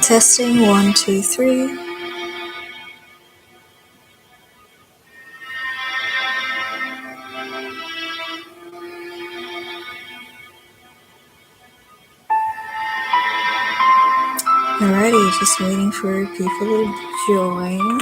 Testing 1, 2, 3. Alrighty, just waiting for people to join.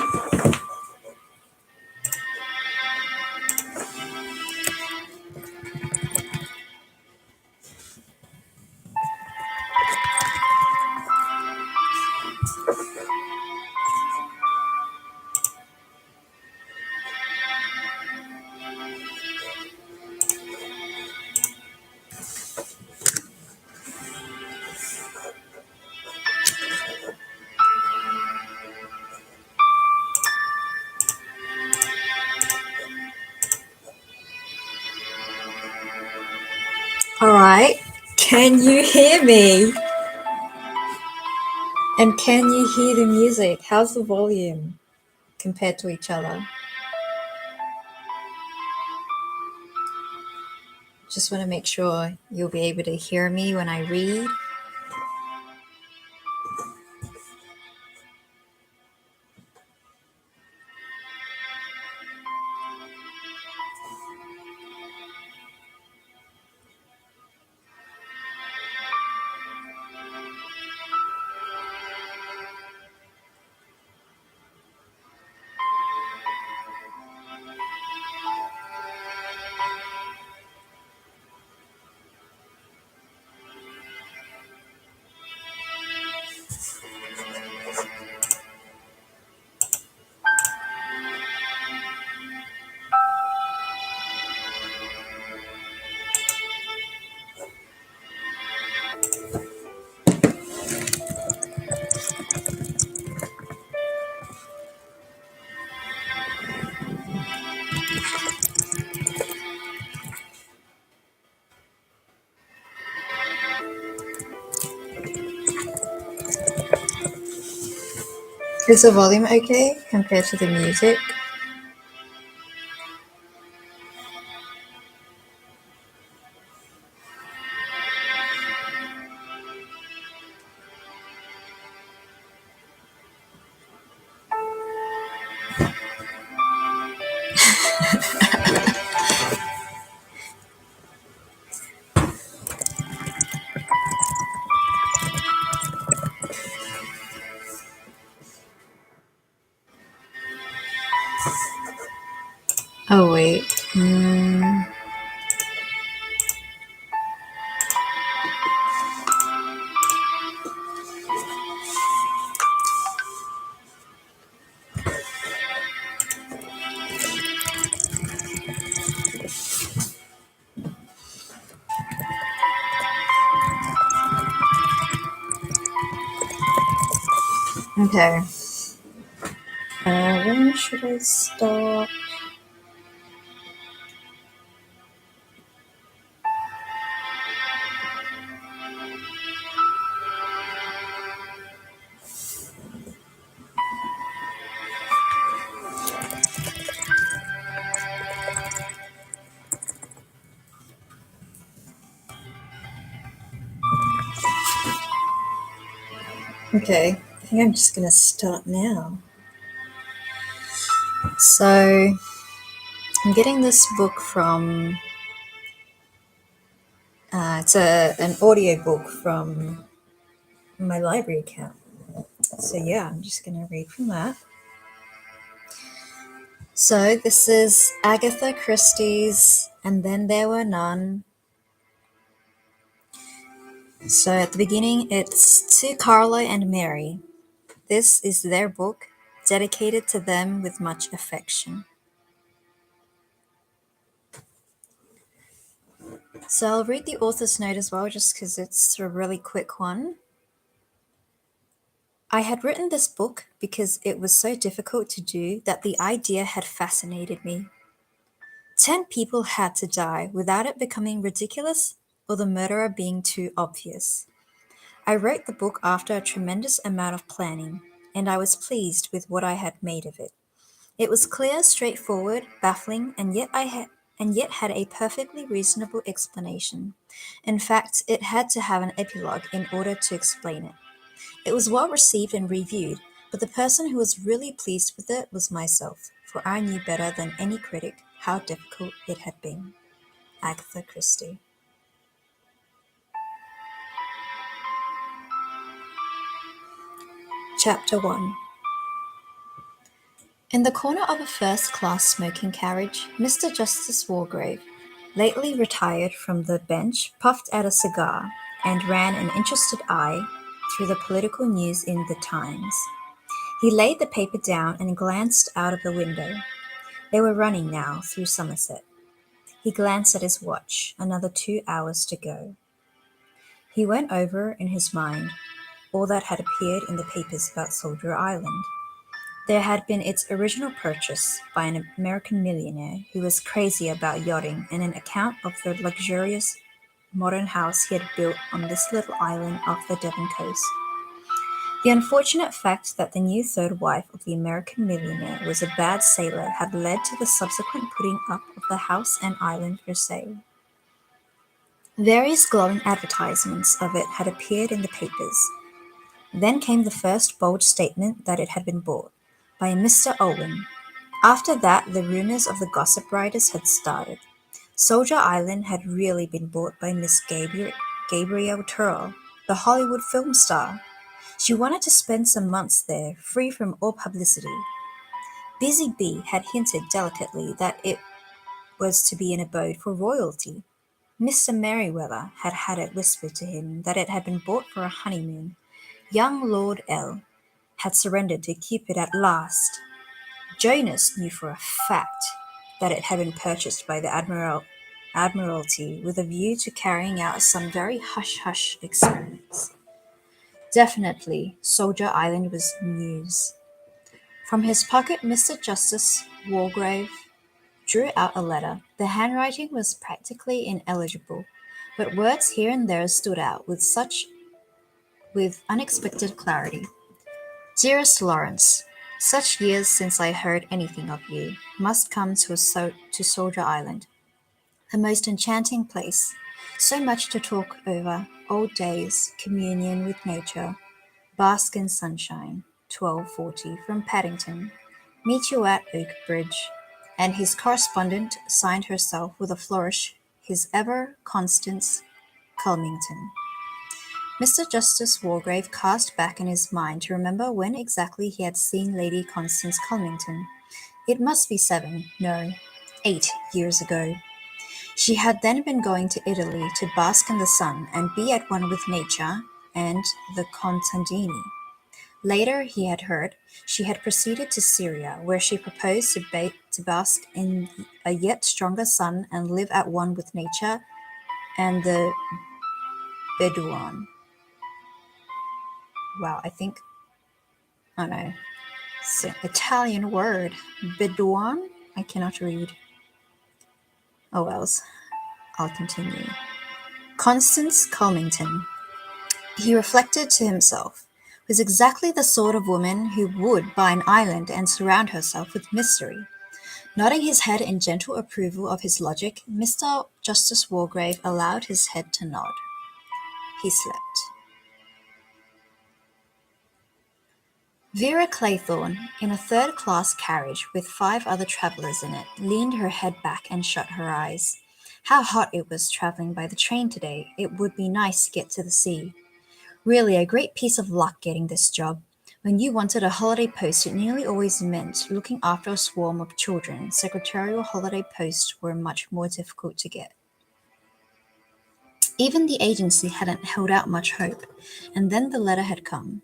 Alright, can you hear me? And can you hear the music? How's the volume compared to each other? Just want to make sure you'll be able to hear me when I read. Is the volume okay compared to the music? Oh wait. Okay. When should I stop? Okay, I think I'm just going to start now. So, I'm getting this book from, it's an audio book from my library account. So yeah, I'm just going to read from that. So this is Agatha Christie's And Then There Were None. So at the beginning, it's to Carlo and Mary. This is their book, dedicated to them with much affection. So I'll read the author's note as well, just because it's a really quick one. I had written this book because it was so difficult to do that the idea had fascinated me. 10 people had to die without it becoming ridiculous or the murderer being too obvious. I wrote the book after a tremendous amount of planning, and I was pleased with what I had made of it. It was clear, straightforward, baffling, and yet had a perfectly reasonable explanation. In fact, it had to have an epilogue in order to explain it. It was well received and reviewed, but the person who was really pleased with it was myself, for I knew better than any critic how difficult it had been. Agatha Christie. Chapter 1. In the corner of a first-class smoking carriage, Mr. Justice Wargrave, lately retired from the bench, puffed at a cigar and ran an interested eye through the political news in the Times. He laid the paper down and glanced out of the window. They were running now through Somerset. He glanced at his watch. Another 2 hours to go. He went over in his mind all that had appeared in the papers about Soldier Island. There had been its original purchase by an American millionaire who was crazy about yachting, and an account of the luxurious modern house he had built on this little island off the Devon coast. The unfortunate fact that the new third wife of the American millionaire was a bad sailor had led to the subsequent putting up of the house and island for sale. Various glowing advertisements of it had appeared in the papers. Then came the first bold statement that it had been bought, by a Mr. Owen. After that, the rumors of the gossip writers had started. Soldier Island had really been bought by Miss Gabrielle Turrell, the Hollywood film star. She wanted to spend some months there, free from all publicity. Busy Bee had hinted delicately that it was to be an abode for royalty. Mr. Merriweather had had it whispered to him that it had been bought for a honeymoon. Young Lord L. had surrendered to Cupid at last. Jonas knew for a fact that it had been purchased by the Admiralty with a view to carrying out some very hush-hush experiments. Definitely, Soldier Island was news. From his pocket, Mr. Justice Wargrave drew out a letter. The handwriting was practically ineligible, but words here and there stood out with unexpected clarity. Dearest Lawrence, such years since I heard anything of you, must come to Soldier Island. A most enchanting place, so much to talk over, old days, communion with nature, bask in sunshine, 1240 from Paddington, meet you at Oakbridge, and his correspondent signed herself with a flourish, his ever Constance Culmington. Mr. Justice Wargrave cast back in his mind to remember when exactly he had seen Lady Constance Culmington. It must be 7, no, 8 years ago. She had then been going to Italy to bask in the sun and be at one with nature and the contadini. Later, he had heard, she had proceeded to Syria, where she proposed to bask in a yet stronger sun and live at one with nature and the Bedouin. Wow, oh no, it's an Italian word. Bedouin? I cannot read. Oh wells, I'll continue. Constance Culmington, he reflected to himself, was exactly the sort of woman who would buy an island and surround herself with mystery. Nodding his head in gentle approval of his logic, Mr. Justice Wargrave allowed his head to nod. He slept. Vera Claythorne, in a third-class carriage with 5 other travellers in it, leaned her head back and shut her eyes. How hot it was travelling by the train today. It would be nice to get to the sea. Really a great piece of luck getting this job. When you wanted a holiday post, it nearly always meant looking after a swarm of children. Secretarial holiday posts were much more difficult to get. Even the agency hadn't held out much hope, and then the letter had come.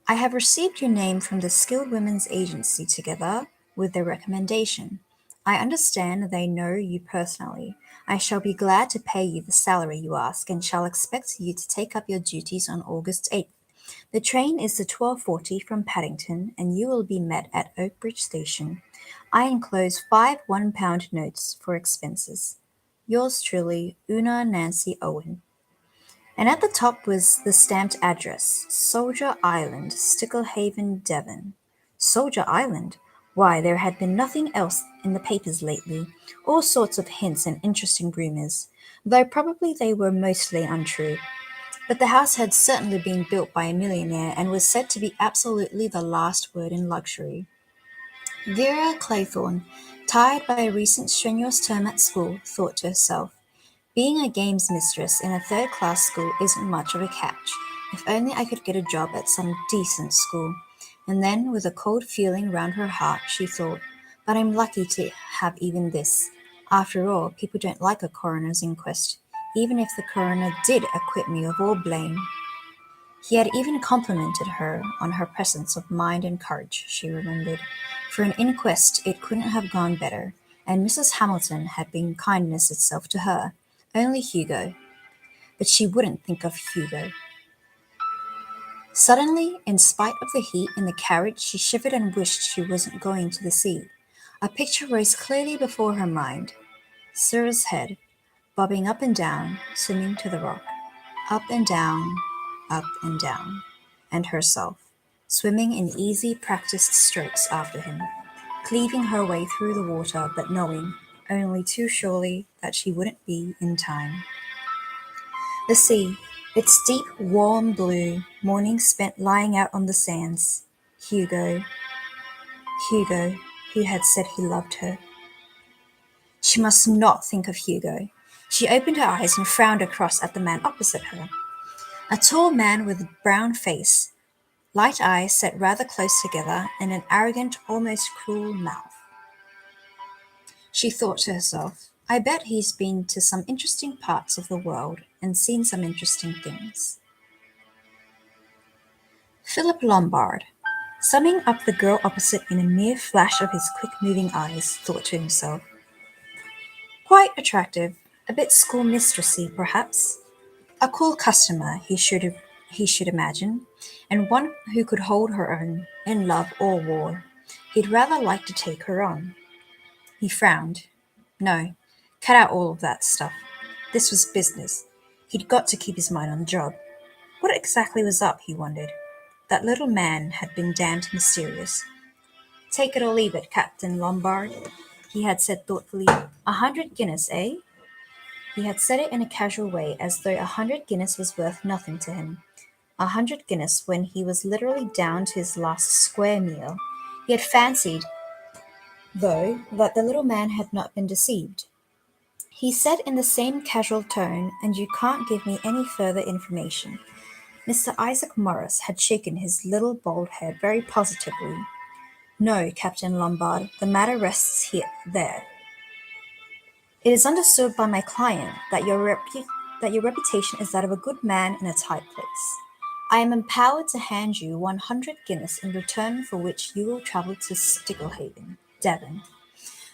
I have received your name from the Skilled Women's Agency together with their recommendation. I understand they know you personally. I shall be glad to pay you the salary you ask and shall expect you to take up your duties on August 8th. The train is the 12:40 from Paddington, and you will be met at Oakbridge Station. I enclose 5 one-pound notes for expenses. Yours truly, Una Nancy Owen. And at the top was the stamped address, Soldier Island, Sticklehaven, Devon. Soldier Island? Why, there had been nothing else in the papers lately, all sorts of hints and interesting rumours, though probably they were mostly untrue. But the house had certainly been built by a millionaire and was said to be absolutely the last word in luxury. Vera Claythorne, tired by a recent strenuous term at school, thought to herself, being a games mistress in a third-class school isn't much of a catch. If only I could get a job at some decent school. And then, with a cold feeling round her heart, she thought, but I'm lucky to have even this. After all, people don't like a coroner's inquest, even if the coroner did acquit me of all blame. He had even complimented her on her presence of mind and courage, she remembered. For an inquest it couldn't have gone better, and Mrs. Hamilton had been kindness itself to her. Only Hugo. But she wouldn't think of Hugo. Suddenly, in spite of the heat in the carriage, she shivered and wished she wasn't going to the sea. A picture rose clearly before her mind. Cyril's head, bobbing up and down, swimming to the rock. Up and down, and herself, swimming in easy, practiced strokes after him, cleaving her way through the water, but knowing, only too surely, that she wouldn't be in time. The sea, its deep, warm blue, morning spent lying out on the sands. Hugo, who had said he loved her. She must not think of Hugo. She opened her eyes and frowned across at the man opposite her. A tall man with a brown face, light eyes set rather close together, and an arrogant, almost cruel mouth. She thought to herself, I bet he's been to some interesting parts of the world and seen some interesting things. Philip Lombard, summing up the girl opposite in a mere flash of his quick-moving eyes, thought to himself. Quite attractive, a bit schoolmistressy, perhaps. A cool customer, he should imagine, and one who could hold her own, in love or war. He'd rather like to take her on. He frowned. No, cut out all of that stuff. This was business. He'd got to keep his mind on the job. What exactly was up, he wondered. That little man had been damned mysterious. Take it or leave it, Captain Lombard, he had said thoughtfully. 100 guineas, eh? He had said it in a casual way, as though 100 guineas was worth nothing to him. 100 guineas when he was literally down to his last square meal. He had fancied, though, that the little man had not been deceived. He said in the same casual tone, and you can't give me any further information. Mr. Isaac Morris had shaken his little bald head very positively. No, Captain Lombard, the matter rests there. It is understood by my client that your reputation is that of a good man in a tight place. I am empowered to hand you 100 guineas in return for which you will travel to Sticklehaven, Devon.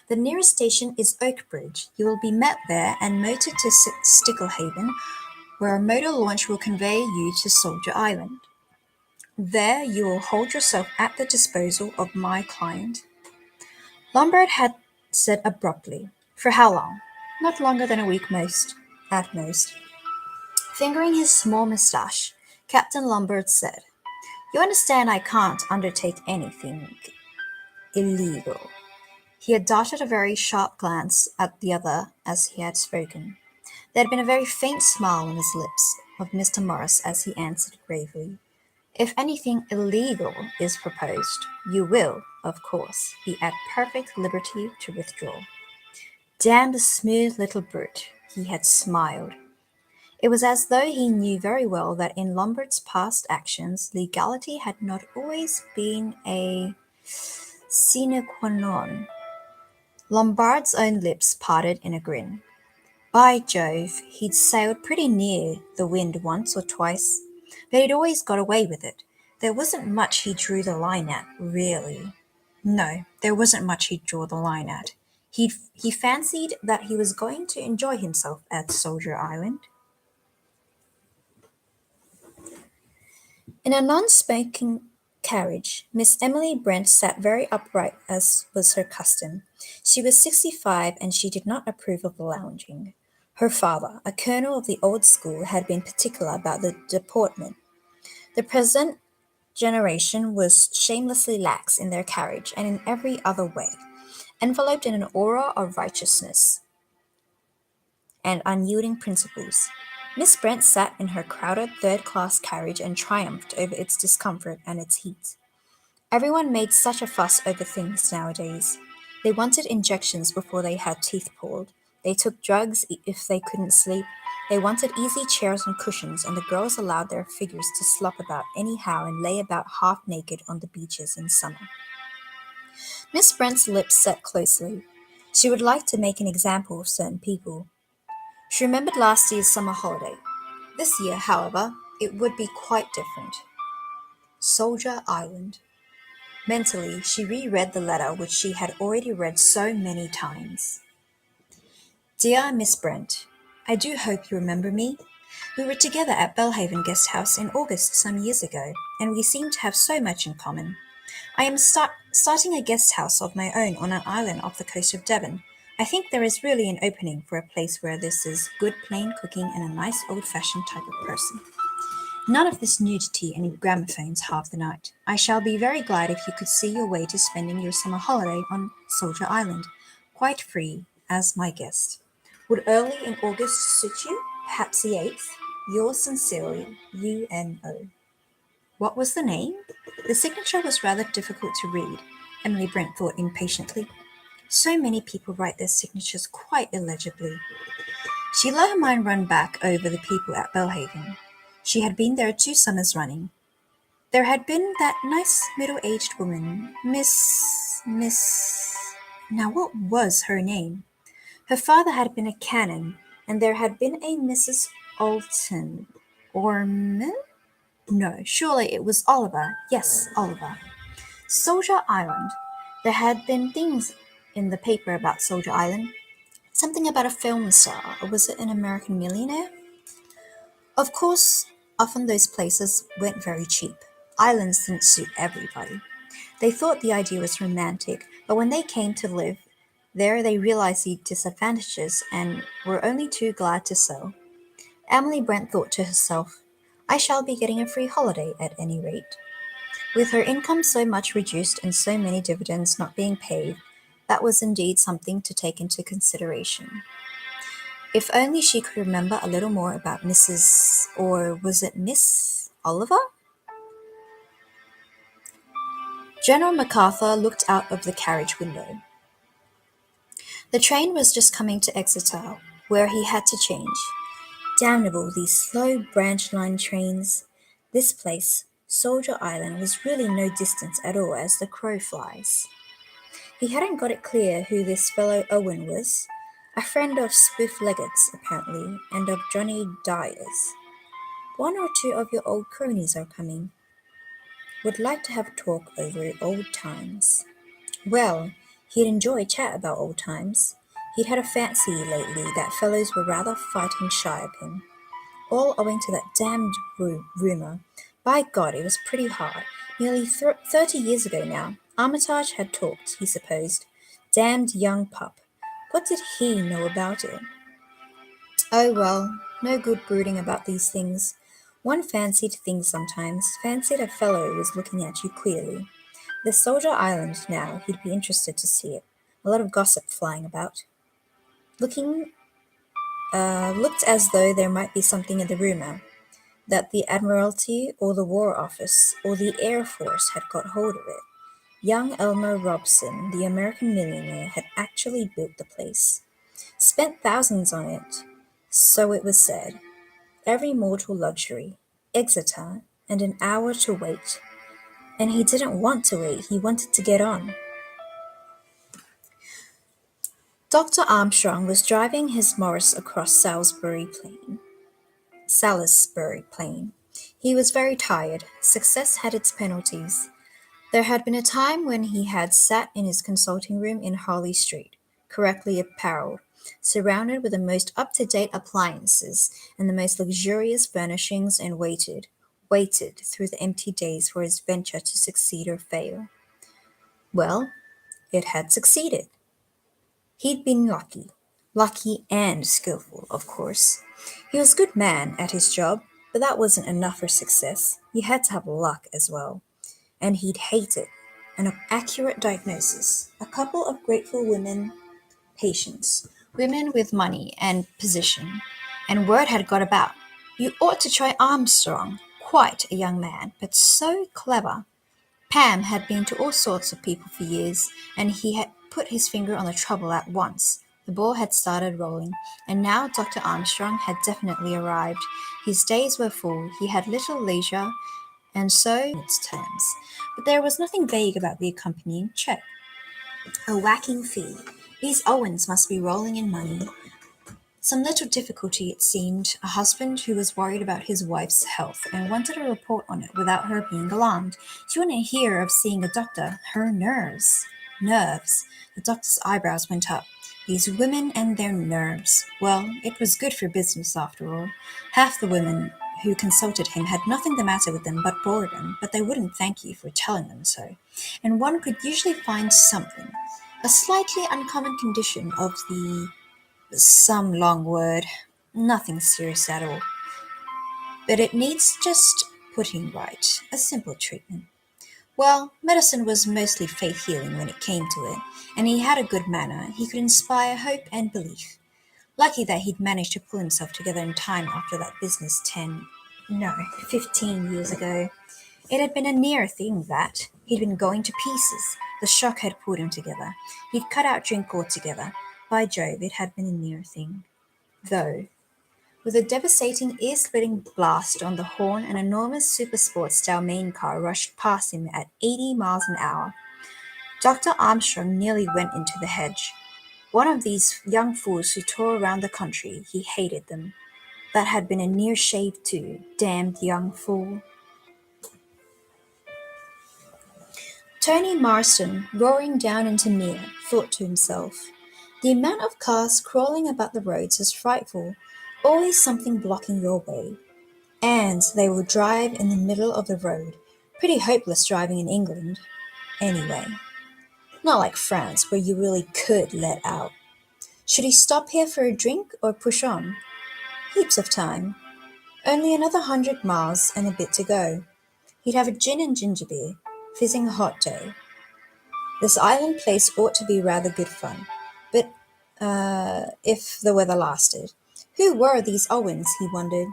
The nearest station is Oakbridge. You will be met there and motored to Sticklehaven, where a motor launch will convey you to Soldier Island. There you will hold yourself at the disposal of my client. Lombard had said abruptly, for how long? Not longer than a week at most. Fingering his small moustache, Captain Lombard said, You understand I can't undertake anything illegal. He had darted a very sharp glance at the other as he had spoken. There had been a very faint smile on his lips of Mr. Morris as he answered gravely, If anything illegal is proposed, you will, of course, be at perfect liberty to withdraw. Damn the smooth little brute, he had smiled. It was as though he knew very well that in Lombard's past actions legality had not always been a sine qua non. Lombard's own lips parted in a grin. By Jove, he'd sailed pretty near the wind once or twice, but he'd always got away with it. There wasn't much he drew the line at, really. No, there wasn't much he'd draw the line at. He fancied that he was going to enjoy himself at Soldier Island. In a non-smoking carriage, Miss Emily Brent sat very upright as was her custom. She was 65 and she did not approve of lounging. Her father, a colonel of the old school, had been particular about the deportment. The present generation was shamelessly lax in their carriage and in every other way, enveloped in an aura of righteousness and unyielding principles. Miss Brent sat in her crowded third-class carriage and triumphed over its discomfort and its heat. Everyone made such a fuss over things nowadays. They wanted injections before they had teeth pulled. They took drugs if they couldn't sleep. They wanted easy chairs and cushions, and the girls allowed their figures to slop about anyhow and lay about half naked on the beaches in summer. Miss Brent's lips set closely. She would like to make an example of certain people. She remembered last year's summer holiday. This year, however, it would be quite different. Soldier Island. Mentally, she reread the letter which she had already read so many times. Dear Miss Brent, I do hope you remember me. We were together at Belhaven Guest House in August some years ago, and we seem to have so much in common. I am starting a guest house of my own on an island off the coast of Devon. I think there is really an opening for a place where this is good plain cooking and a nice old-fashioned type of person. None of this nudity and gramophones half the night. I shall be very glad if you could see your way to spending your summer holiday on Soldier Island, quite free, as my guest. Would early in August suit you? Perhaps the 8th? Yours sincerely, UNO. What was the name? The signature was rather difficult to read, Emily Brent thought impatiently. So many people write their signatures quite illegibly. She let her mind run back over the people at Belhaven. She had been there 2 summers running. There had been that nice middle-aged woman, Miss... Now what was her name? Her father had been a canon, and there had been a Mrs. Alton. Ormond? No, surely it was Oliver. Yes, Oliver. Soldier Island. There had been things in the paper about Soldier Island. Something about a film star, or was it an American millionaire? Of course, often those places went very cheap. Islands didn't suit everybody. They thought the idea was romantic, but when they came to live there they realized the disadvantages and were only too glad to sell. Emily Brent thought to herself, I shall be getting a free holiday at any rate. With her income so much reduced and so many dividends not being paid, that was indeed something to take into consideration. If only she could remember a little more about Mrs. or was it Miss Oliver? General MacArthur looked out of the carriage window. The train was just coming to Exeter, where he had to change. Damnable, these slow branch-line trains. This place, Soldier Island, was really no distance at all as the crow flies. He hadn't got it clear who this fellow Owen was. A friend of Swift Leggett's, apparently, and of Johnny Dyer's. 1 or 2 of your old cronies are coming. Would like to have a talk over old times. Well, he'd enjoy a chat about old times. He'd had a fancy lately that fellows were rather fighting shy of him. All owing to that damned rumour. By God, it was pretty hard. Nearly 30 years ago now. Armitage had talked, he supposed. Damned young pup. What did he know about it? Oh well, no good brooding about these things. One fancied things sometimes, fancied a fellow was looking at you queerly. The Soldier Island now, he'd be interested to see it. A lot of gossip flying about. Looked as though there might be something in the rumour, that the Admiralty or the War Office or the Air Force had got hold of it. Young Elmer Robson, the American millionaire, had actually built the place. Spent thousands on it, so it was said. Every mortal luxury. Exeter, and an hour to wait. And he didn't want to wait, he wanted to get on. Dr. Armstrong was driving his Morris across Salisbury Plain. He was very tired. Success had its penalties. There had been a time when he had sat in his consulting room in Harley Street, correctly apparelled, surrounded with the most up-to-date appliances and the most luxurious furnishings and waited through the empty days for his venture to succeed or fail. Well, it had succeeded. He'd been lucky and skillful, of course. He was a good man at his job, but that wasn't enough for success. You had to have luck as well. And he'd hate it. An accurate diagnosis. A couple of grateful patients, women with money and position. And word had got about. You ought to try Armstrong. Quite a young man, but so clever. Pam had been to all sorts of people for years, and he had put his finger on the trouble at once. The ball had started rolling, and now Dr. Armstrong had definitely arrived. His days were full, he had little leisure, and so its terms. But there was nothing vague about the accompanying check. A whacking fee. These Owens must be rolling in money. Some little difficulty, it seemed, a husband who was worried about his wife's health and wanted a report on it without her being alarmed. She wouldn't hear of seeing a doctor. Her nerves. Nerves. The doctor's eyebrows went up. These women and their nerves. Well, it was good for business after all. Half the women who consulted him had nothing the matter with them but boredom, but they wouldn't thank you for telling them so. And one could usually find something. A slightly uncommon condition of the some long word, nothing serious at all. But it needs just putting right, a simple treatment. Well, medicine was mostly faith healing when it came to it, and he had a good manner. He could inspire hope and belief. Lucky that he'd managed to pull himself together in time after that business 15 years ago. It had been a near thing that. He'd been going to pieces. The shock had pulled him together. He'd cut out drink altogether. By Jove, it had been a near thing. Though, with a devastating ear-splitting blast on the horn, an enormous supersport-style main car rushed past him at 80 miles an hour. Dr. Armstrong nearly went into the hedge. One of these young fools who tore around the country, he hated them. That had been a near shave too, damned young fool. Tony Marston, roaring down into Near, thought to himself, the amount of cars crawling about the roads is frightful, always something blocking your way. And they will drive in the middle of the road. Pretty hopeless driving in England. Anyway, not like France where you really could let out. Should he stop here for a drink or push on? Heaps of time. Only another 100 miles and a bit to go. He'd have a gin and ginger beer, fizzing hot day. This island place ought to be rather good fun, but if the weather lasted. Who were these Owens, he wondered.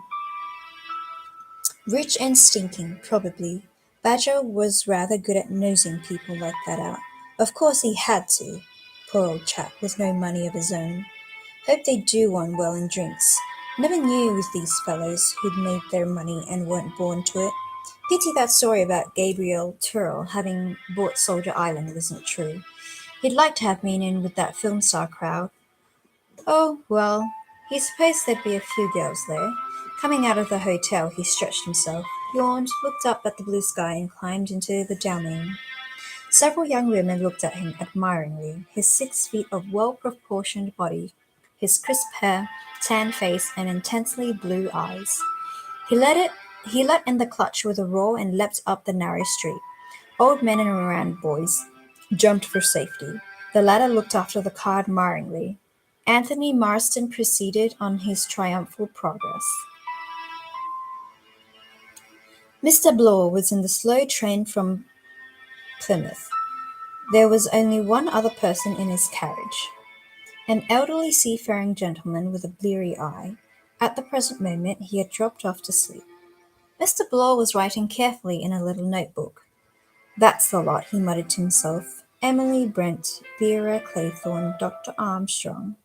Rich and stinking, probably. Badger was rather good at nosing people like that out. Of course he had to. Poor old chap, with no money of his own. Hope they do one well in drinks. Never knew with these fellows who'd made their money and weren't born to it. Pity that story about Gabriel Turrell having bought Soldier Island wasn't true. He'd like to have been in with that film star crowd. Oh, well, he supposed there'd be a few girls there. Coming out of the hotel, he stretched himself, yawned, looked up at the blue sky, and climbed into the domain. Several young women looked at him admiringly, his 6 feet of well-proportioned body, his crisp hair, tan face, and intensely blue eyes. He let in the clutch with a roar and leapt up the narrow street. Old men and errand boys jumped for safety. The latter looked after the car admiringly. Anthony Marston proceeded on his triumphal progress. Mr. Bloor was in the slow train from Plymouth. There was only one other person in his carriage, an elderly seafaring gentleman with a bleary eye. At the present moment he had dropped off to sleep. Mr. Bloor was writing carefully in a little notebook. That's the lot, he muttered to himself. Emily Brent, Vera Claythorne, Dr. Armstrong,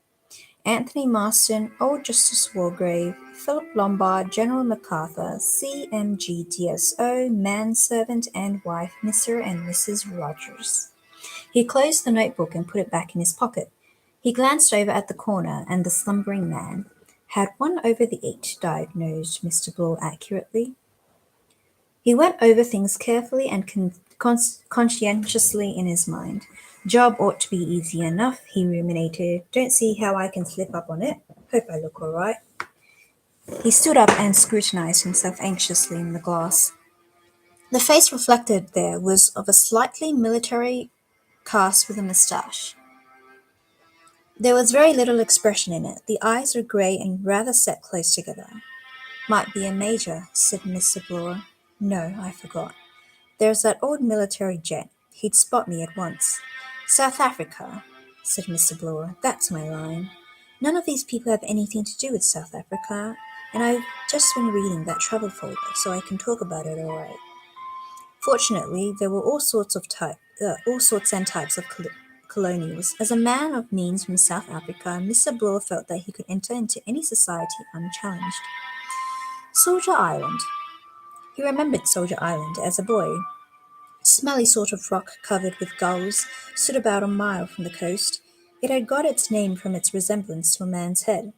Anthony Marston, Old Justice Walgrave, Philip Lombard, General MacArthur, CMGDSO, manservant and wife, Mr. and Mrs. Rogers. He closed the notebook and put it back in his pocket. He glanced over at the corner and the slumbering man. Had 1 over the 8, diagnosed Mr. Bloor accurately. He went over things carefully and conscientiously in his mind. Job ought to be easy enough, he ruminated. Don't see how I can slip up on it. Hope I look all right. He stood up and scrutinized himself anxiously in the glass. The face reflected there was of a slightly military cast with a moustache. There was very little expression in it. The eyes were grey and rather set close together. Might be a major, said Mr. Bloor. No, I forgot. There's that old military gent. He'd spot me at once. South Africa, said Mr. Bloor. That's my line. None of these people have anything to do with South Africa, and I've just been reading that travel folder, so I can talk about it all right. Fortunately, there were all sorts and types of colonials. As a man of means from South Africa, Mr. Bloor felt that he could enter into any society unchallenged. Soldier Island. He remembered Soldier Island as a boy. Smelly sort of rock covered with gulls stood about a mile from the coast. It had got its name from its resemblance to a man's head.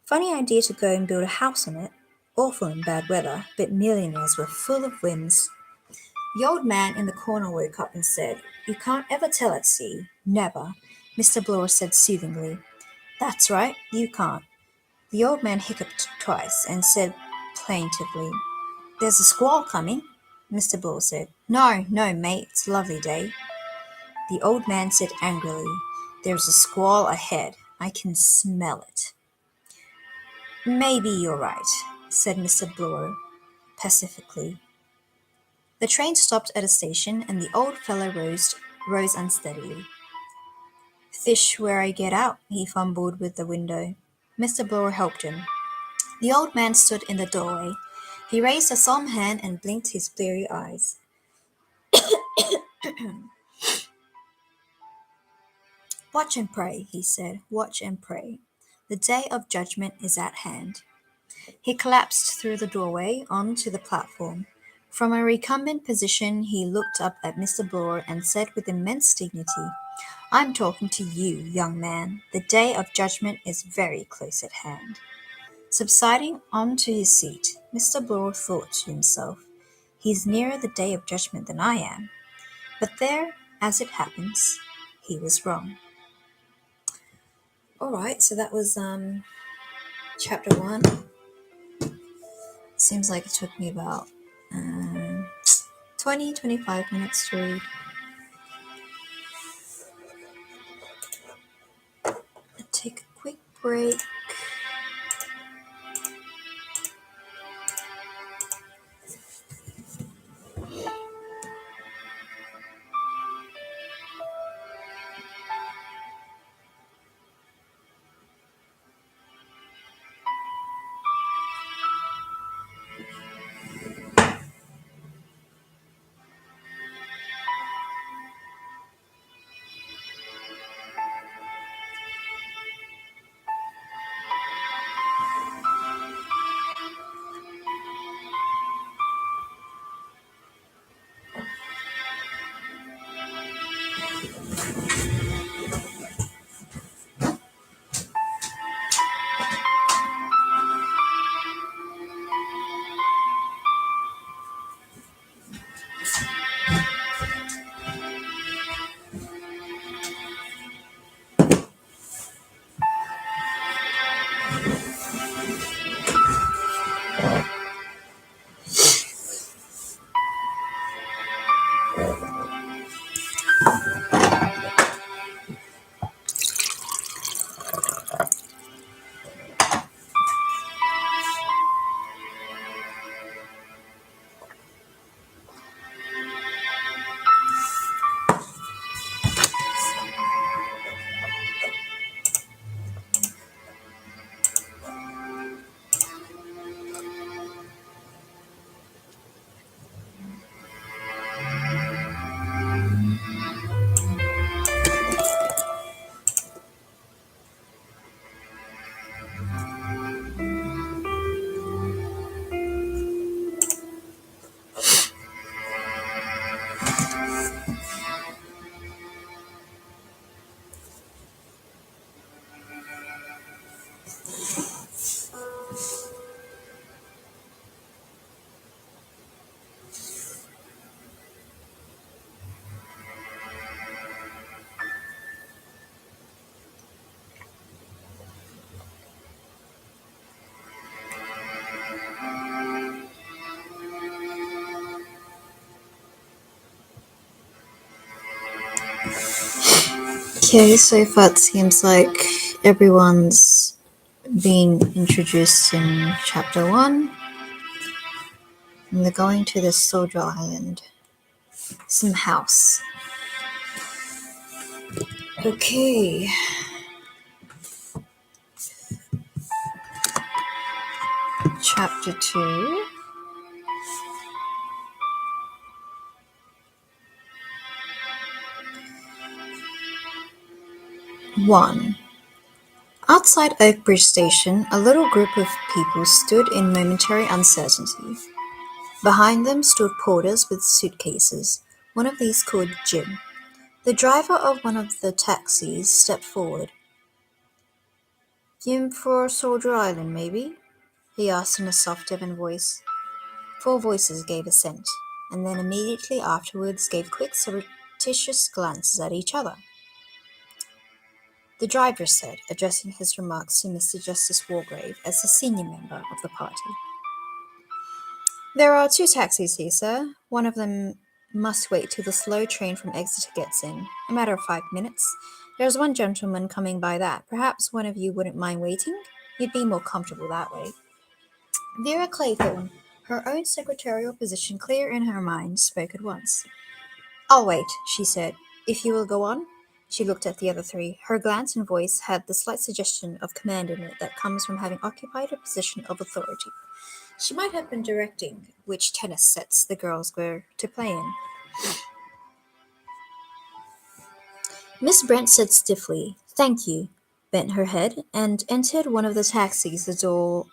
Funny idea to go and build a house on it. Awful in bad weather, but millionaires were full of whims. The old man in the corner woke up and said, "You can't ever tell at sea. Never," Mr. Bloor said soothingly. "That's right, you can't." The old man hiccuped twice and said plaintively, "There's a squall coming," Mr. Bloor said. "No, no, mate, it's a lovely day." The old man said angrily, "There's a squall ahead. I can smell it." "Maybe you're right," said Mr. Bloor pacifically. The train stopped at a station, and the old fellow rose unsteadily. "Fish where I get out," he fumbled with the window. Mr. Bloor helped him. The old man stood in the doorway. He raised a solemn hand and blinked his bleary eyes. "Watch and pray," he said. "Watch and pray. The day of judgment is at hand." He collapsed through the doorway onto the platform. From a recumbent position, he looked up at Mr. Bloor and said with immense dignity, "I'm talking to you, young man. The day of judgment is very close at hand." Subsiding onto his seat, Mr. Bloor thought to himself, "He's nearer the day of judgment than I am." But there, as it happens, he was wrong. Alright, so that was chapter 1. Seems like it took me about 25 minutes to read. I'll take a quick break. Okay, so far it seems like everyone's been introduced in chapter 1. And they're going to this soldier island. Some house. Okay. Chapter 2. 1. Outside Oakbridge Station, a little group of people stood in momentary uncertainty. Behind them stood porters with suitcases, one of these called Jim. The driver of one of the taxis stepped forward. "Jim for Soldier Island, maybe?" he asked in a soft Devon voice. 4 voices gave assent, and then immediately afterwards gave quick, surreptitious glances at each other. The driver said, addressing his remarks to Mr. Justice Wargrave as the senior member of the party. "There are 2 taxis here, sir. One of them must wait till the slow train from Exeter gets in, a matter of 5 minutes. There's one gentleman coming by that. Perhaps one of you wouldn't mind waiting? You'd be more comfortable that way." Vera Claythorne, her own secretarial position clear in her mind, spoke at once. "I'll wait," she said. "If you will go on." She looked at the other 3. Her glance and voice had the slight suggestion of command in it that comes from having occupied a position of authority. She might have been directing which tennis sets the girls were to play in. Miss Brent said stiffly, "Thank you," bent her head, and entered one of the taxis. The door...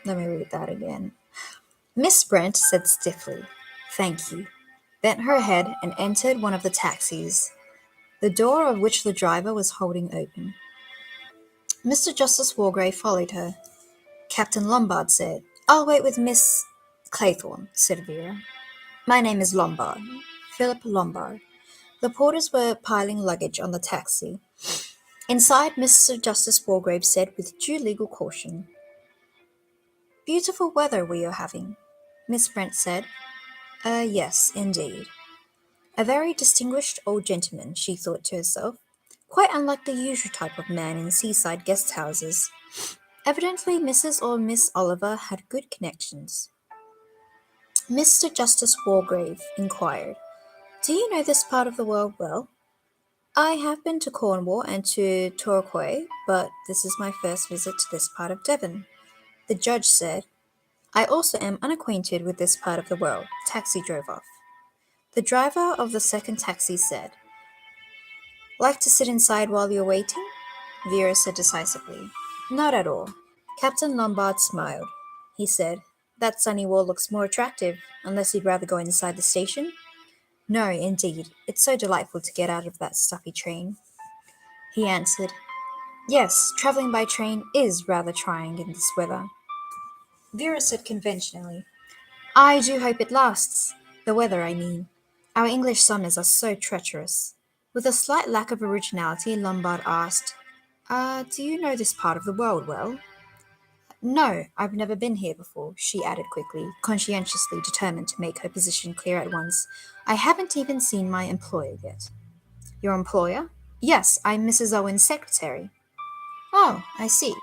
let me read that again. Miss Brent said stiffly, "Thank you," bent her head, and entered one of the taxis, the door of which the driver was holding open. Mr. Justice Wargrave followed her. Captain Lombard said, "I'll wait with Miss Claythorne," said Vera. "My name is Lombard. Philip Lombard." The porters were piling luggage on the taxi. Inside, Mr. Justice Wargrave said with due legal caution, "Beautiful weather we are having." Miss Brent said, Yes, indeed." A very distinguished old gentleman, she thought to herself, quite unlike the usual type of man in seaside guest houses. Evidently Mrs. or Miss Oliver had good connections. Mr. Justice Wargrave inquired, "Do you know this part of the world well?" "I have been to Cornwall and to Torquay, but this is my first visit to this part of Devon," the judge said. "I also am unacquainted with this part of the world." Taxi drove off. The driver of the second taxi said, "Like to sit inside while you're waiting?" Vera said decisively, "Not at all." Captain Lombard smiled. He said, "That sunny wall looks more attractive, unless you'd rather go inside the station?" "No, indeed. It's so delightful to get out of that stuffy train." He answered, "Yes, travelling by train is rather trying in this weather." Vera said conventionally, "I do hope it lasts. The weather, I mean. Our English summers are so treacherous." With a slight lack of originality, Lombard asked, "Do you know this part of the world well?" "No, I've never been here before," she added quickly, conscientiously determined to make her position clear at once. "I haven't even seen my employer yet." "Your employer?" "Yes, I'm Mrs. Owen's secretary." "Oh, I see."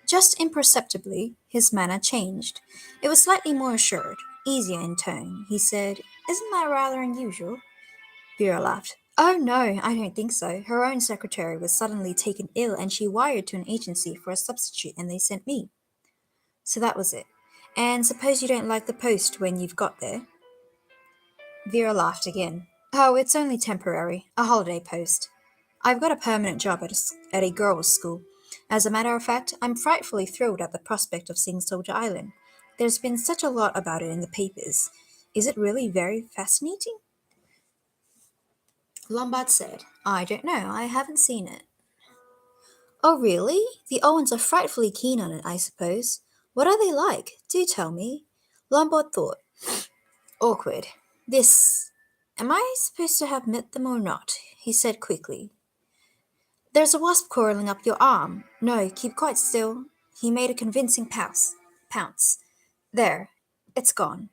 Just imperceptibly, his manner changed. It was slightly more assured, easier in tone. He said, "Isn't that rather unusual?" Vera laughed. "Oh, no, I don't think so. Her own secretary was suddenly taken ill, and she wired to an agency for a substitute, and they sent me." So that was it. "And suppose you don't like the post when you've got there?" Vera laughed again. "Oh, it's only temporary. A holiday post. I've got a permanent job at a girls' school. As a matter of fact, I'm frightfully thrilled at the prospect of seeing Soldier Island. There's been such a lot about it in the papers. Is it really very fascinating?" Lombard said, "I don't know. I haven't seen it." "Oh, really? The Owens are frightfully keen on it, I suppose. What are they like? Do tell me." Lombard thought. Awkward. This... Am I supposed to have met them or not? He said quickly. "There's a wasp crawling up your arm. No, keep quite still." He made a convincing pounce. "There. It's gone."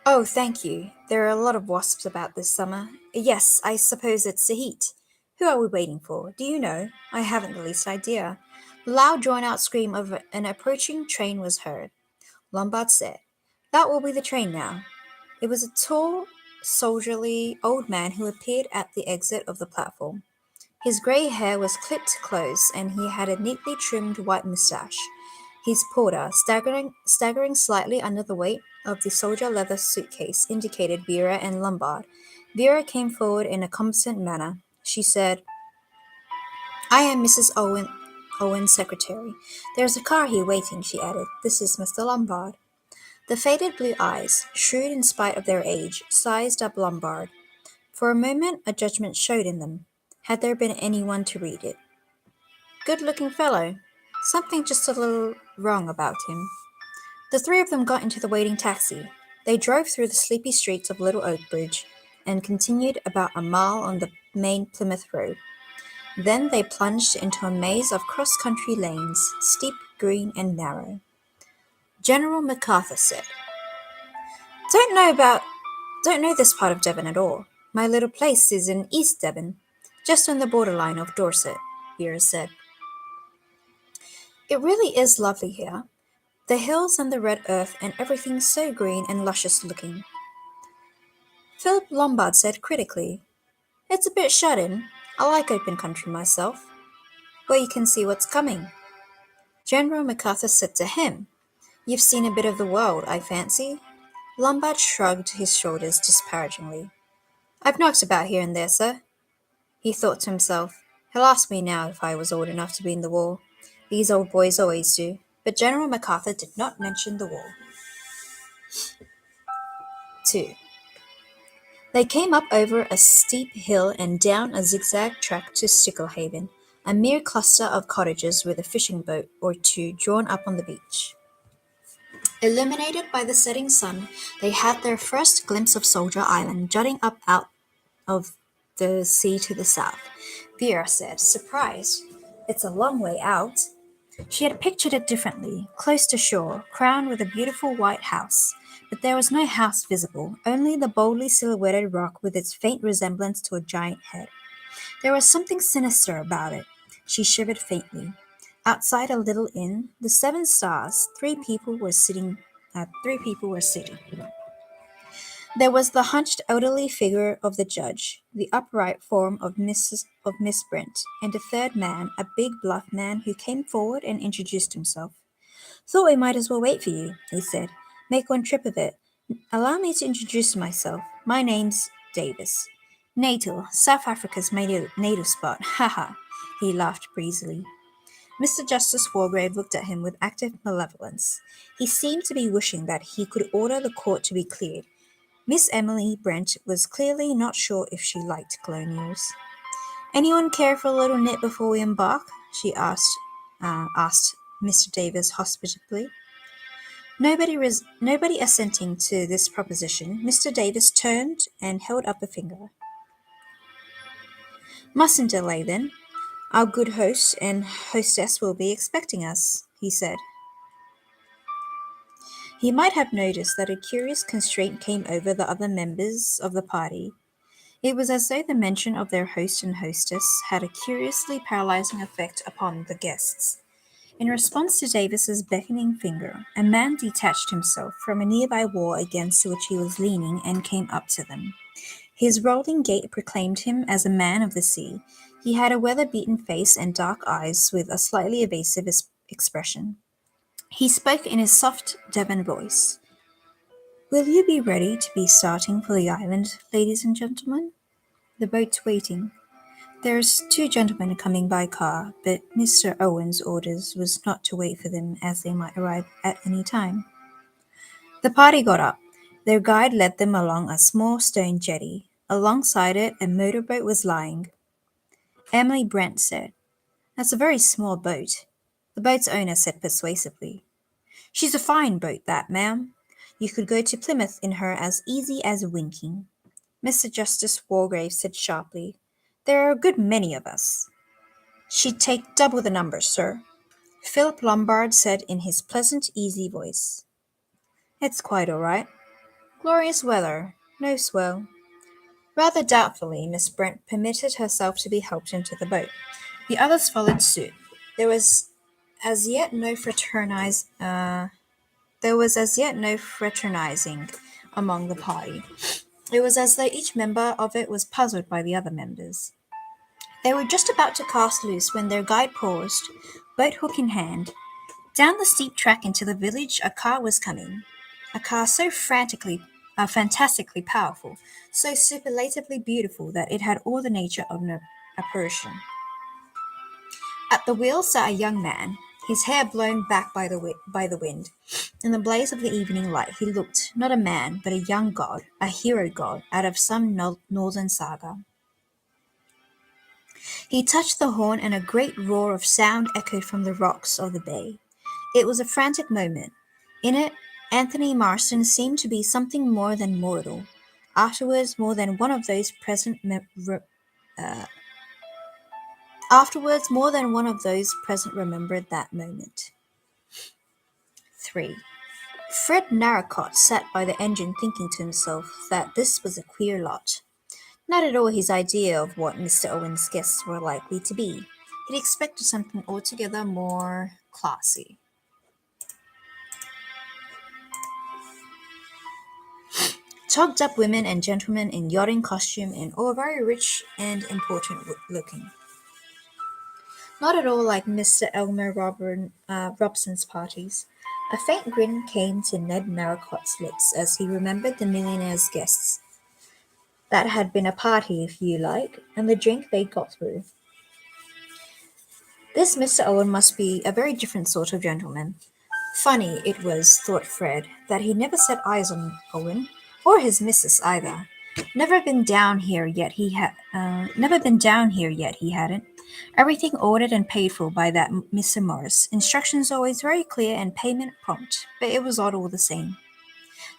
"Oh, thank you. There are a lot of wasps about this summer. Yes, I suppose it's the heat. Who are we waiting for? Do you know? I haven't the least idea." The loud, drawn-out scream of an approaching train was heard. Lombard said, "That will be the train now." It was a tall, soldierly old man who appeared at the exit of the platform. His grey hair was clipped close, and he had a neatly trimmed white moustache. His porter, staggering slightly under the weight of the soldier leather suitcase, indicated Vera and Lombard. Vera came forward in a competent manner. She said, "I am Mrs. Owen's secretary. There's a car here waiting," she added. "This is Mr. Lombard." The faded blue eyes, shrewd in spite of their age, sized up Lombard. For a moment a judgment showed in them, had there been anyone to read it. Good-looking fellow. Something just a little wrong about him. The three of them got into the waiting taxi. They drove through the sleepy streets of Little Oakbridge and continued about a mile on the main Plymouth Road. Then they plunged into a maze of cross-country lanes, steep, green, and narrow. General MacArthur said, Don't know this part of Devon at all. My little place is in East Devon, just on the borderline of Dorset," Vera said. "It really is lovely here. The hills and the red earth and everything so green and luscious looking." Philip Lombard said critically, "It's a bit shut in. I like open country myself, where you can see what's coming." General MacArthur said to him, "You've seen a bit of the world, I fancy." Lombard shrugged his shoulders disparagingly. "I've knocked about here and there, sir." He thought to himself, "He'll ask me now if I was old enough to be in the war. These old boys always do." But General MacArthur did not mention the war. 2. They came up over a steep hill and down a zigzag track to Sticklehaven, a mere cluster of cottages with a fishing boat or two drawn up on the beach. Illuminated by the setting sun, they had their first glimpse of Soldier Island jutting up out of the sea to the south. Vera said, surprised, "It's a long way out." She had pictured it differently, close to shore, crowned with a beautiful white house. But there was no house visible, only the boldly silhouetted rock with its faint resemblance to a giant head. There was something sinister about it. She shivered faintly. Outside a little inn, the Seven Stars, three people were sitting. There was the hunched elderly figure of the judge, the upright form of Miss Brent, and a third man, a big bluff man who came forward and introduced himself. "Thought we might as well wait for you," he said. "Make one trip of it. Allow me to introduce myself. My name's Davis. Natal, South Africa's my native spot. Ha ha." He laughed breezily. Mr. Justice Wargrave looked at him with active malevolence. He seemed to be wishing that he could order the court to be cleared. Miss Emily Brent was clearly not sure if she liked colonials. "Anyone care for a little nip before we embark?" she asked Mr. Davis hospitably. Nobody assenting to this proposition, Mr. Davis turned and held up a finger. "Mustn't delay then. Our good host and hostess will be expecting us," he said. He might have noticed that a curious constraint came over the other members of the party. It was as though the mention of their host and hostess had a curiously paralyzing effect upon the guests. In response to Davis's beckoning finger, a man detached himself from a nearby wall against which he was leaning and came up to them. His rolling gait proclaimed him as a man of the sea. He had a weather-beaten face and dark eyes with a slightly evasive expression. He spoke in his soft Devon voice. "Will you be ready to be starting for the island, ladies and gentlemen? The boat's waiting. There's two gentlemen coming by car, but Mr. Owen's orders was not to wait for them, as they might arrive at any time." The party got up. Their guide led them along a small stone jetty. Alongside it, a motorboat was lying. Emily Brent said, "That's a very small boat." The boat's owner said persuasively, "She's a fine boat, that, ma'am. You could go to Plymouth in her as easy as winking." Mr. Justice Wargrave said sharply, "There are a good many of us." "She'd take double the number, sir," Philip Lombard said in his pleasant, easy voice. "It's quite all right. Glorious weather. No swell." Rather doubtfully, Miss Brent permitted herself to be helped into the boat. The others followed suit. There was as yet no fraternizing among the party. It was as though each member of it was puzzled by the other members. They were just about to cast loose when their guide paused, boat hook in hand. Down the steep track into the village, a car was coming. A car so fantastically powerful, so superlatively beautiful that it had all the nature of an apparition. At the wheel sat a young man, his hair blown back by the wind. In the blaze of the evening light, he looked not a man, but a young god, a hero god out of some northern saga. He touched the horn, and a great roar of sound echoed from the rocks of the bay. It was a frantic moment. In it, Anthony Marston seemed to be something more than mortal. Afterwards, more than one of those present remembered that moment. 3. Fred Narracott sat by the engine thinking to himself that this was a queer lot. Not at all his idea of what Mr. Owen's guests were likely to be. He'd expected something altogether more classy. Togged up women and gentlemen in yachting costume and all very rich and important looking. Not at all like Mr. Elmer Robson's parties. A faint grin came to Ned Narracott's lips as he remembered the millionaire's guests. That had been a party, if you like, and the drink they got through. This Mr. Owen must be a very different sort of gentleman. Funny it was, thought Fred, that he never set eyes on Owen, or his missus either. Never been down here yet. He hadn't. Everything ordered and paid for by that Mr. Morris. Instructions always very clear and payment prompt, but it was odd all the same.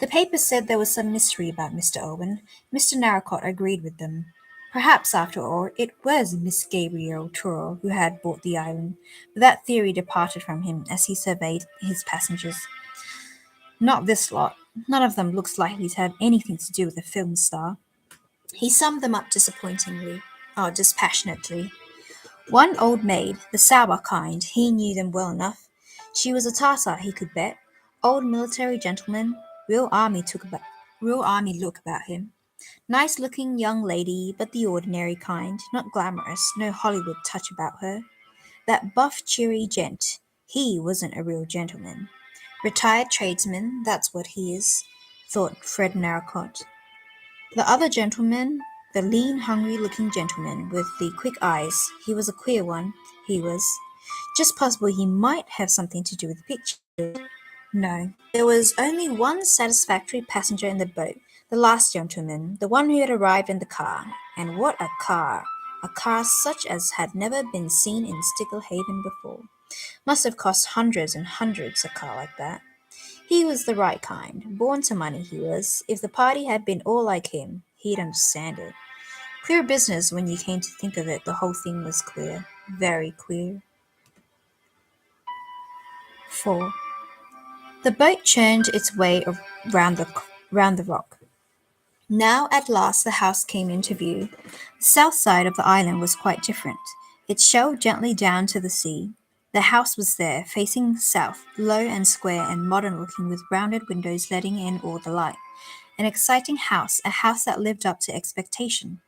The papers said there was some mystery about Mr. Owen. Mr. Narracott agreed with them. Perhaps, after all, it was Miss Gabrielle Turrell who had bought the island, but that theory departed from him as he surveyed his passengers. Not this lot. None of them looks likely to have anything to do with a film star. He summed them up dispassionately. One old maid, the sour kind, he knew them well enough. She was a Tartar, he could bet. Old military gentleman, real army look about him. Nice-looking young lady, but the ordinary kind, not glamorous, no Hollywood touch about her. That buff, cheery gent, he wasn't a real gentleman. Retired tradesman, that's what he is, thought Fred Narracott. The other gentleman, the lean, hungry-looking gentleman with the quick eyes, he was a queer one, he was. Just possible he might have something to do with the picture. No, there was only one satisfactory passenger in the boat, the last gentleman, the one who had arrived in the car. And what a car! A car such as had never been seen in Sticklehaven before. Must have cost hundreds and hundreds, a car like that. He was the right kind, born to money he was. If the party had been all like him, he'd understand it. Queer business when you came to think of it, the whole thing was queer. Very queer. 4. The boat churned its way round the rock. Now at last the house came into view. The south side of the island was quite different. It shelved gently down to the sea. The house was there, facing south, low and square and modern-looking with rounded windows letting in all the light. An exciting house, a house that lived up to expectation.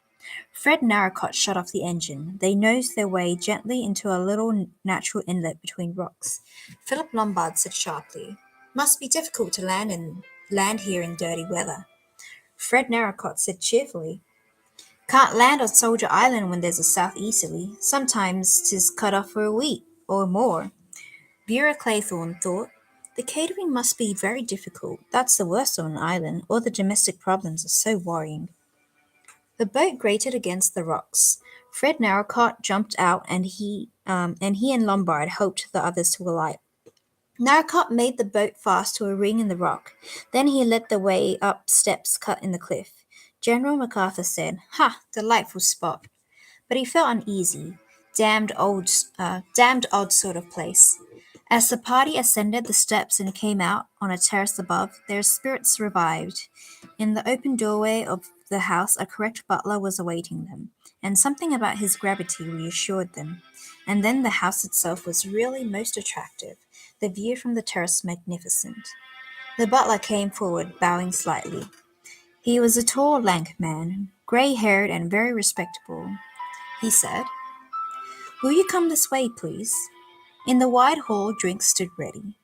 Fred Narracott shut off the engine. They nosed their way gently into a little natural inlet between rocks. Philip Lombard said sharply, "Must be difficult to land here in dirty weather." Fred Narracott said cheerfully, "Can't land on Soldier Island when there's a south-easterly. Sometimes 'tis cut off for a week, or more." Vera Claythorne thought, "The catering must be very difficult. That's the worst on an island. All the domestic problems are so worrying." The boat grated against the rocks. Fred Narracott jumped out, and he and Lombard helped the others to alight. Narracott made the boat fast to a ring in the rock. Then he led the way up steps cut in the cliff. General MacArthur said, "Ha, delightful spot." But he felt uneasy. Damned odd sort of place. As the party ascended the steps and came out on a terrace above, their spirits revived. In the open doorway of the house a correct butler was awaiting them, and something about his gravity reassured them. And then the house itself was really most attractive, the view from the terrace magnificent. The butler came forward, bowing slightly. He was a tall, lank man, grey-haired and very respectable. He said, Will you come this way, please? In the wide hall, drinks stood ready.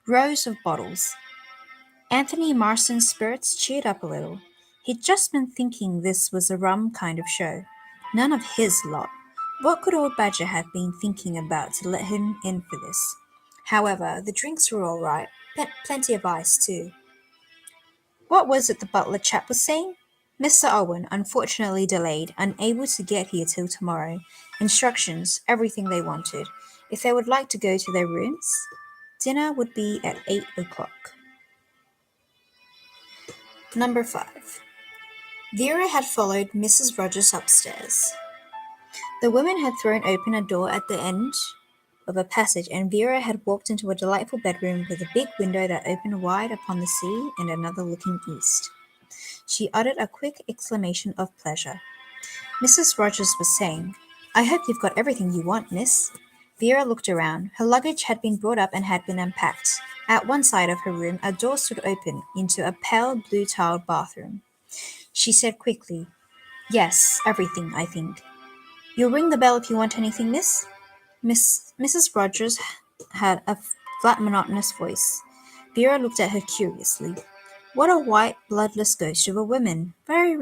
Rows of bottles. Anthony Marston's spirits cheered up a little. He'd just been thinking this was a rum kind of show. None of his lot. What could old Badger have been thinking about to let him in for this? However, the drinks were all right. Plenty of ice, too. What was it the butler chap was saying? Mr. Owen, unfortunately delayed, unable to get here till tomorrow. Instructions, everything they wanted. If they would like to go to their rooms, dinner would be at 8 o'clock. Number 5. Vera had followed Mrs. Rogers upstairs. The women had thrown open a door at the end of a passage, and Vera had walked into a delightful bedroom with a big window that opened wide upon the sea and another looking east. She uttered a quick exclamation of pleasure. Mrs. Rogers was saying, "I hope you've got everything you want, miss." Vera looked around. Her luggage had been brought up and had been unpacked. At one side of her room, a door stood open into a pale blue-tiled bathroom. She said quickly, "Yes, everything, I think. You'll ring the bell if you want anything, miss?" Mrs. Rogers had a flat, monotonous voice. Vera looked at her curiously. What a white, bloodless ghost of a woman, very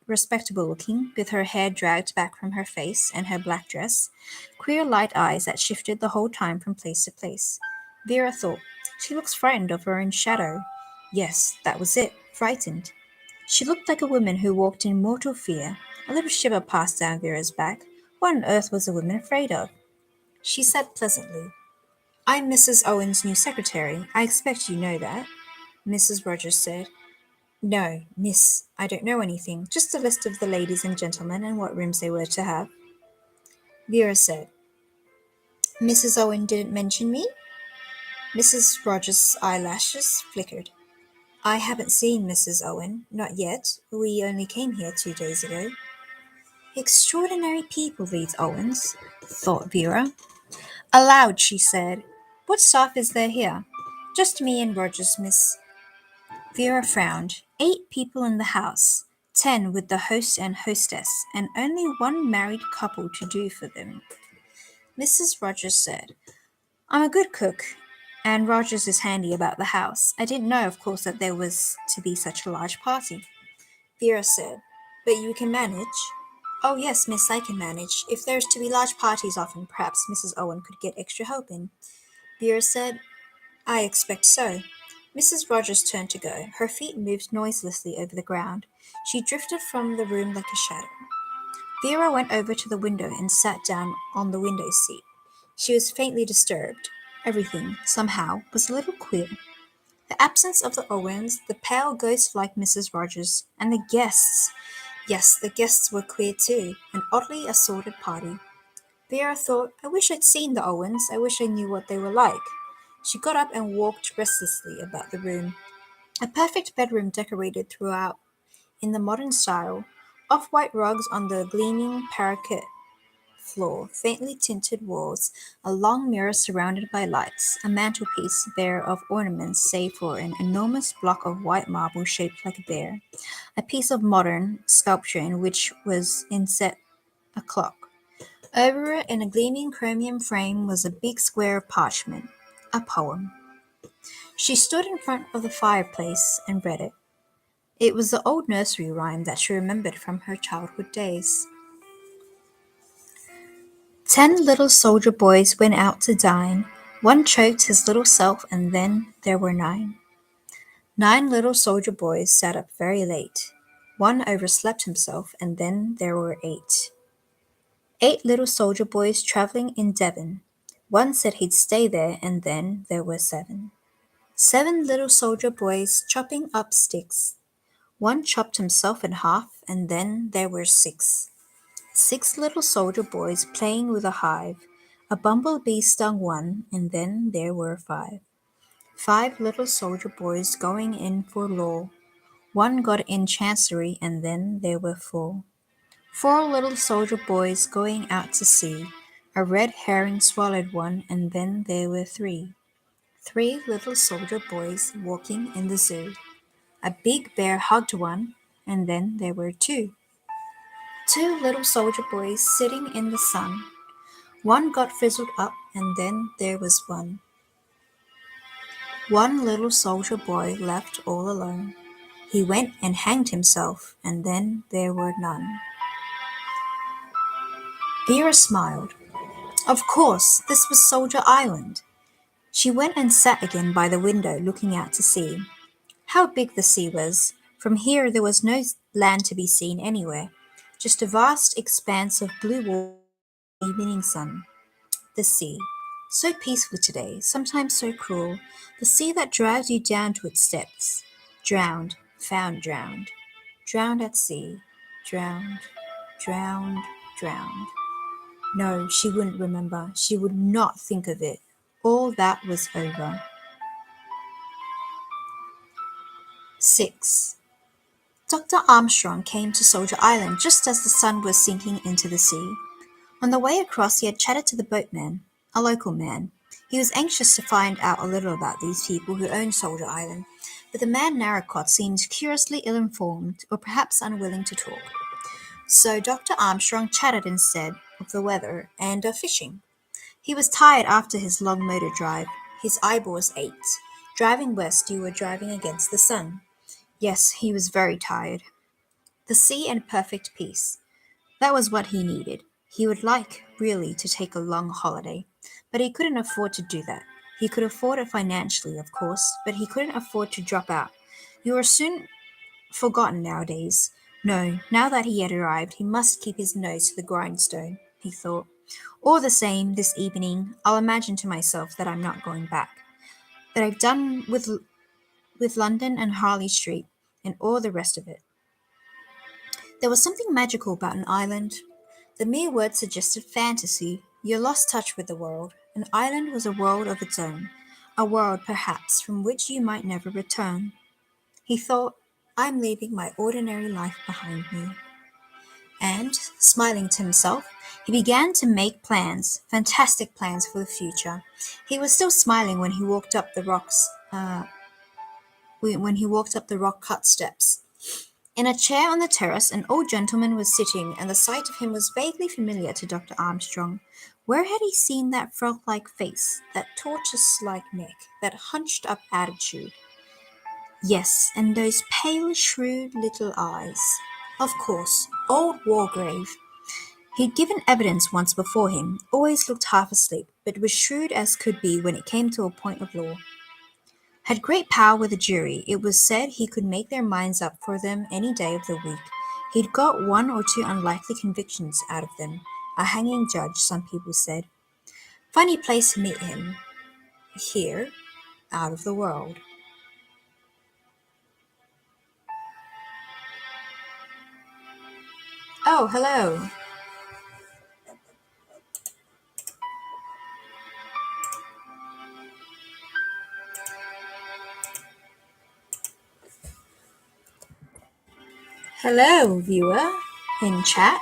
respectable looking, with her hair dragged back from her face and her black dress, queer light eyes that shifted the whole time from place to place. Vera thought, she looks frightened of her own shadow. Yes, that was it, frightened. She looked like a woman who walked in mortal fear. A little shiver passed down Vera's back. What on earth was a woman afraid of? She said pleasantly, "I'm Mrs. Owen's new secretary. I expect you know that." Mrs. Rogers said, "No, miss, I don't know anything. Just a list of the ladies and gentlemen and what rooms they were to have." Vera said, "Mrs. Owen didn't mention me?" Mrs. Rogers' eyelashes flickered. "I haven't seen Mrs. Owen, not yet. We only came here 2 days ago." Extraordinary people, these Owens, thought Vera. Aloud, she said, "What staff is there here?" "Just me and Rogers, miss." Vera frowned. 8 people in the house, 10 with the host and hostess, and only one married couple to do for them. Mrs. Rogers said, "I'm a good cook, and Rogers is handy about the house. I didn't know, of course, that there was to be such a large party." Vera said, "But you can manage?" "Oh, yes, miss, I can manage. If there's to be large parties often, perhaps Mrs. Owen could get extra help in." Vera said, "I expect so." Mrs. Rogers turned to go. Her feet moved noiselessly over the ground. She drifted from the room like a shadow. Vera went over to the window and sat down on the window seat. She was faintly disturbed. Everything, somehow, was a little queer. The absence of the Owens, the pale ghost-like Mrs. Rogers, and the guests. Yes, the guests were queer too, an oddly assorted party. Vera thought, I wish I'd seen the Owens. I wish I knew what they were like. She got up and walked restlessly about the room. A perfect bedroom decorated throughout in the modern style, off-white rugs on the gleaming parquet floor, faintly tinted walls, a long mirror surrounded by lights, a mantelpiece bare of ornaments save for an enormous block of white marble shaped like a bear, a piece of modern sculpture in which was inset a clock. Over it, in a gleaming chromium frame, was a big square of parchment, a poem. She stood in front of the fireplace and read it. It was the old nursery rhyme that she remembered from her childhood days. 10 little soldier boys went out to dine. One choked his little self, and then there were 9. 9 little soldier boys sat up very late. One overslept himself, and then there were 8. 8 little soldier boys traveling in Devon. One said he'd stay there, and then there were 7. 7 little soldier boys chopping up sticks. One chopped himself in half, and then there were 6. 6 little soldier boys playing with a hive. A bumblebee stung one, and then there were 5. 5 little soldier boys going in for law. One got in chancery, and then there were 4. 4 little soldier boys going out to sea. A red herring swallowed one, and then there were 3. 3 little soldier boys walking in the zoo. A big bear hugged one, and then there were 2. 2 little soldier boys sitting in the sun. One got fizzled up, and then there was one. One little soldier boy left all alone. He went and hanged himself, and then there were none. Vera smiled. Of course, this was Soldier Island. She went and sat again by the window, looking out to sea. How big the sea was! From here there was no land to be seen anywhere, just a vast expanse of blue water and the evening sun. The sea. So peaceful today, sometimes so cruel. The sea that drags you down to its depths. Drowned, found drowned. Drowned at sea. Drowned, drowned, drowned. No, she wouldn't remember. She would not think of it. All that was over. 6. Dr. Armstrong came to Soldier Island just as the sun was sinking into the sea. On the way across, he had chatted to the boatman, a local man. He was anxious to find out a little about these people who owned Soldier Island, but the man Narracott seemed curiously ill-informed or perhaps unwilling to talk. So Dr. Armstrong chatted instead of the weather and of fishing. He was tired after his long motor drive. His eyeballs ached. Driving west, you were driving against the sun. Yes, he was very tired. The sea and perfect peace. That was what he needed. He would like, really, to take a long holiday, but he couldn't afford to do that. He could afford it financially, of course, but he couldn't afford to drop out. You were soon forgotten nowadays. No, now that he had arrived, he must keep his nose to the grindstone, he thought. All the same, this evening, I'll imagine to myself that I'm not going back, that I've done with London and Harley Street and all the rest of it. There was something magical about an island. The mere word suggested fantasy. You lost touch with the world. An island was a world of its own, a world, perhaps, from which you might never return. He thought, I'm leaving my ordinary life behind me. And, smiling to himself, he began to make plans, fantastic plans for the future. He was still smiling when he walked up the rock-cut steps. In a chair on the terrace, an old gentleman was sitting, and the sight of him was vaguely familiar to Dr. Armstrong. Where had he seen that frog-like face, that tortoise-like neck, that hunched-up attitude? Yes, and those pale, shrewd little eyes. Of course, old Wargrave. He'd given evidence once before him, always looked half asleep, but was shrewd as could be when it came to a point of law. Had great power with the jury. It was said he could make their minds up for them any day of the week. He'd got one or two unlikely convictions out of them. A hanging judge, some people said. Funny place to meet him. Here, out of the world. Oh, hello. Hello, viewer in chat.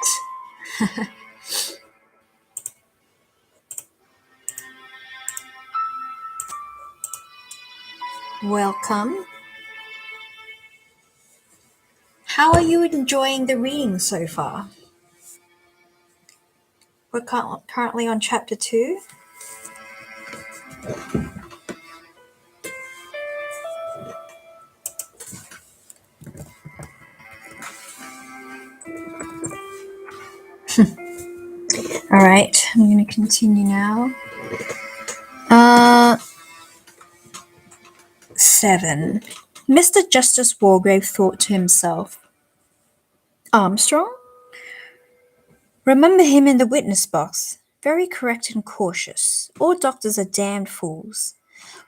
Welcome. How are you enjoying the reading so far? We're currently on chapter 2. All right, I'm going to continue now. 7. Mr. Justice Wargrave thought to himself, Armstrong? Remember him in the witness box. Very correct and cautious. All doctors are damned fools.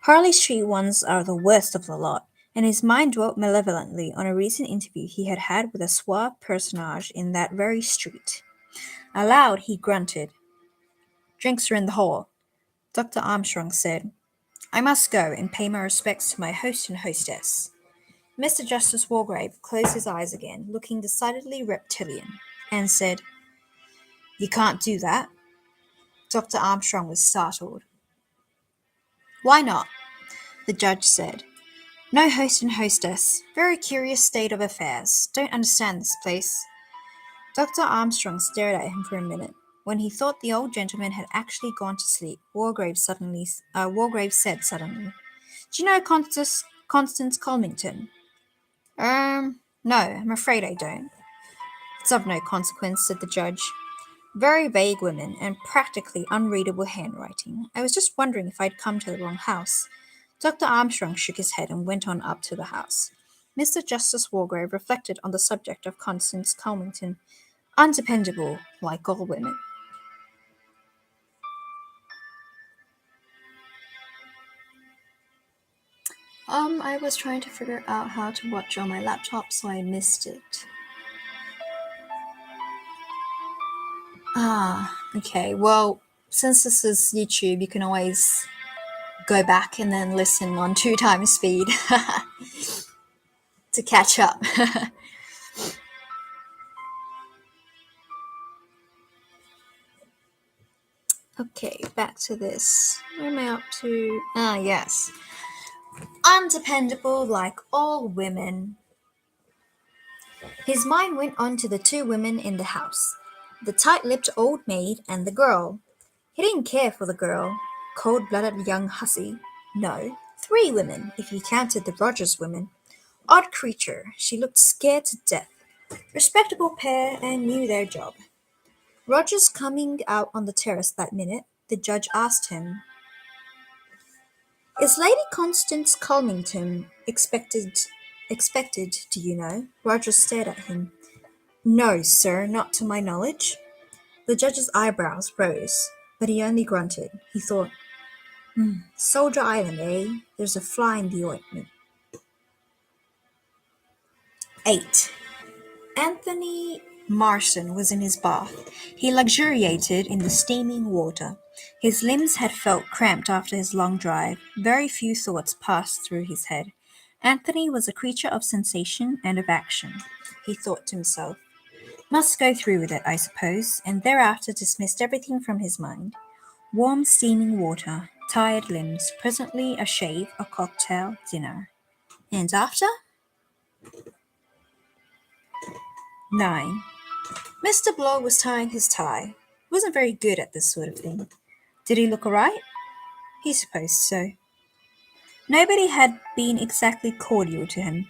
Harley Street ones are the worst of the lot, and his mind dwelt malevolently on a recent interview he had had with a suave personage in that very street. Aloud, he grunted. Drinks are in the hall, Dr. Armstrong said. I must go and pay my respects to my host and hostess. Mr. Justice Wargrave closed his eyes again, looking decidedly reptilian, and said, You can't do that. Dr. Armstrong was startled. Why not? The judge said. No host and hostess. Very curious state of affairs. Don't understand this place. Dr. Armstrong stared at him for a minute. When he thought the old gentleman had actually gone to sleep, Wargrave said suddenly, "Do you know Constance Colmington?" No, I'm afraid I don't." "It's of no consequence," said the judge. "Very vague women and practically unreadable handwriting. I was just wondering if I'd come to the wrong house." Dr. Armstrong shook his head and went on up to the house. Mr. Justice Wargrave reflected on the subject of Constance Colmington. Undependable, like all women. I was trying to figure out how to watch on my laptop, so I missed it. Okay. Well, since this is YouTube, you can always go back and then listen on 2 times speed to catch up. Okay, back to this. Where am I up to? Yes. Undependable like all women. His mind went on to the 2 women in the house, the tight-lipped old maid and the girl. He didn't care for the girl, cold-blooded young hussy. No, 3 women, if you counted the Rogers women. Odd creature, she looked scared to death. Respectable pair and knew their job. Rogers coming out on the terrace that minute, the judge asked him, "Is Lady Constance Colmington expected, do you know?" Rogers stared at him. "No, sir, not to my knowledge." The judge's eyebrows rose, but he only grunted. He thought, Soldier Island, eh? There's a fly in the ointment. 8. Anthony Marson was in his bath. He luxuriated in the steaming water. His limbs had felt cramped after his long drive. Very few thoughts passed through his head. Anthony was a creature of sensation and of action. He thought to himself, "Must go through with it, I suppose," and thereafter dismissed everything from his mind. Warm steaming water, tired limbs, presently a shave, a cocktail, dinner. And after? 9. Mr. Blow was tying his tie. He wasn't very good at this sort of thing. Did he look all right? He supposed so. Nobody had been exactly cordial to him.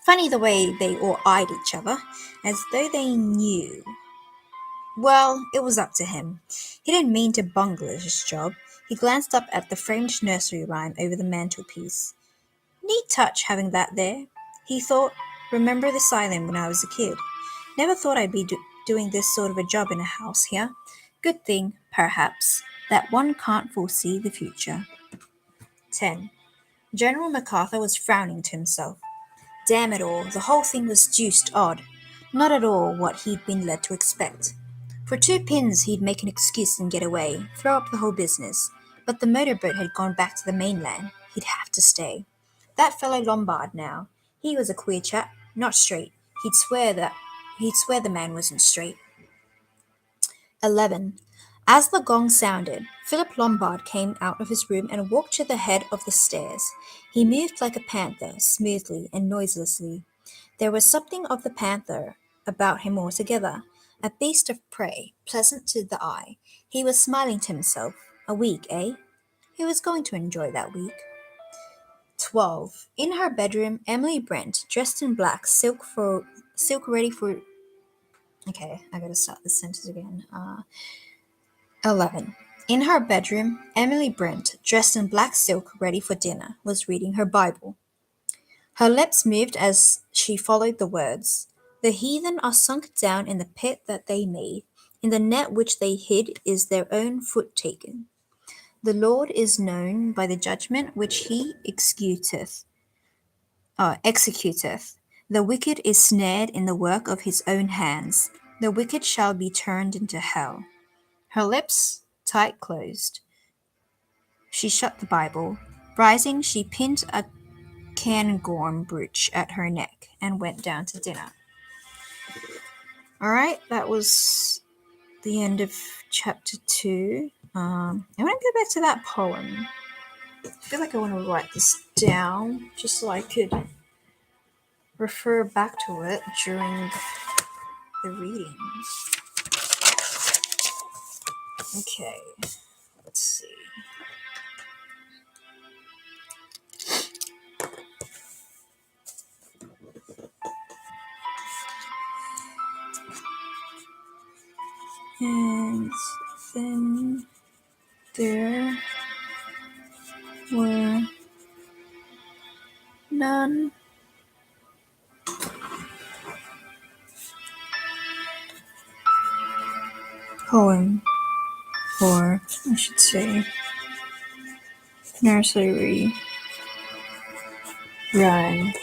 Funny the way they all eyed each other, as though they knew. Well, it was up to him. He didn't mean to bungle his job. He glanced up at the French nursery rhyme over the mantelpiece. Neat touch having that there. He thought, remember the asylum when I was a kid. Never thought I'd be doing this sort of a job in a house here. Good thing, perhaps, that one can't foresee the future. 10. General MacArthur was frowning to himself. Damn it all, the whole thing was deuced odd. Not at all what he'd been led to expect. For 2 pins he'd make an excuse and get away, throw up the whole business. But the motorboat had gone back to the mainland. He'd have to stay. That fellow Lombard now, he was a queer chap, not straight. He'd swear the man wasn't straight. 11. As the gong sounded, Philip Lombard came out of his room and walked to the head of the stairs. He moved like a panther, smoothly and noiselessly. There was something of the panther about him altogether, a beast of prey, pleasant to the eye. He was smiling to himself. A week, eh? He was going to enjoy that week. 12. In her bedroom, Emily Brent, dressed in black, silk ready for... Okay, I gotta start this sentence again. 11. In her bedroom, Emily Brent, dressed in black silk, ready for dinner, was reading her Bible. Her lips moved as she followed the words. The heathen are sunk down in the pit that they made. In the net which they hid is their own foot taken. The Lord is known by the judgment which he executeth. The wicked is snared in the work of his own hands. The wicked shall be turned into hell. Her lips tight closed. She shut the Bible. Rising, she pinned a cairngorm brooch at her neck and went down to dinner. Alright, that was the end of chapter 2. I want to go back to that poem. I feel like I want to write this down just so I could refer back to it during the reading. Okay, let's see. And then there were none poem, or I should say nursery rhyme.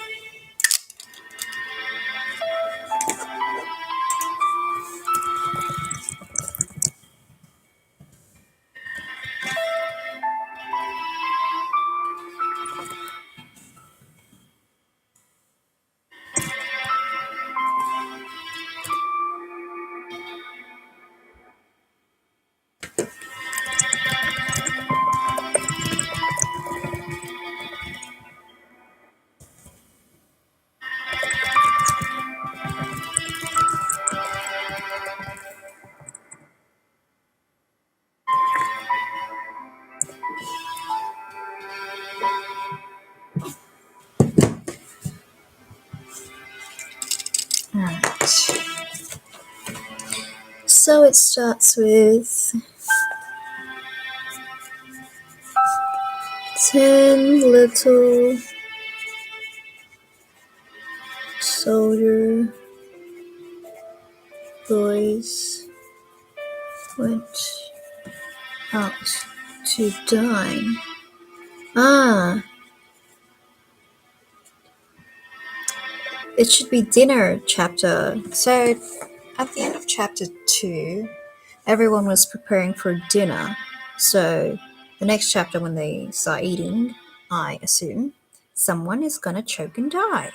Alright. So it starts with 10 little soldier boys went out to dine. It should be dinner chapter. So at the end of chapter 2, everyone was preparing for dinner. So the next chapter, when they start eating, I assume someone is gonna choke and die.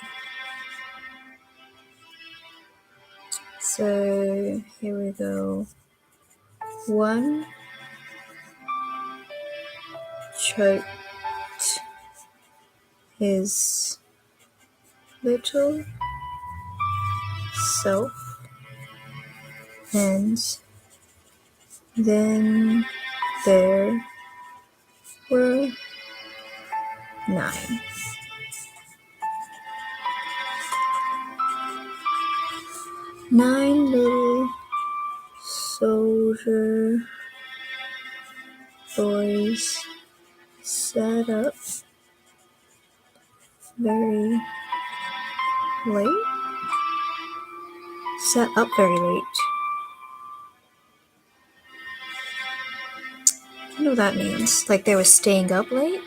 So here we go. One choked his little self, and then there were 9. 9 little soldier boys sat up very late. Sat up very late. I don't know what that means. Like they were staying up late?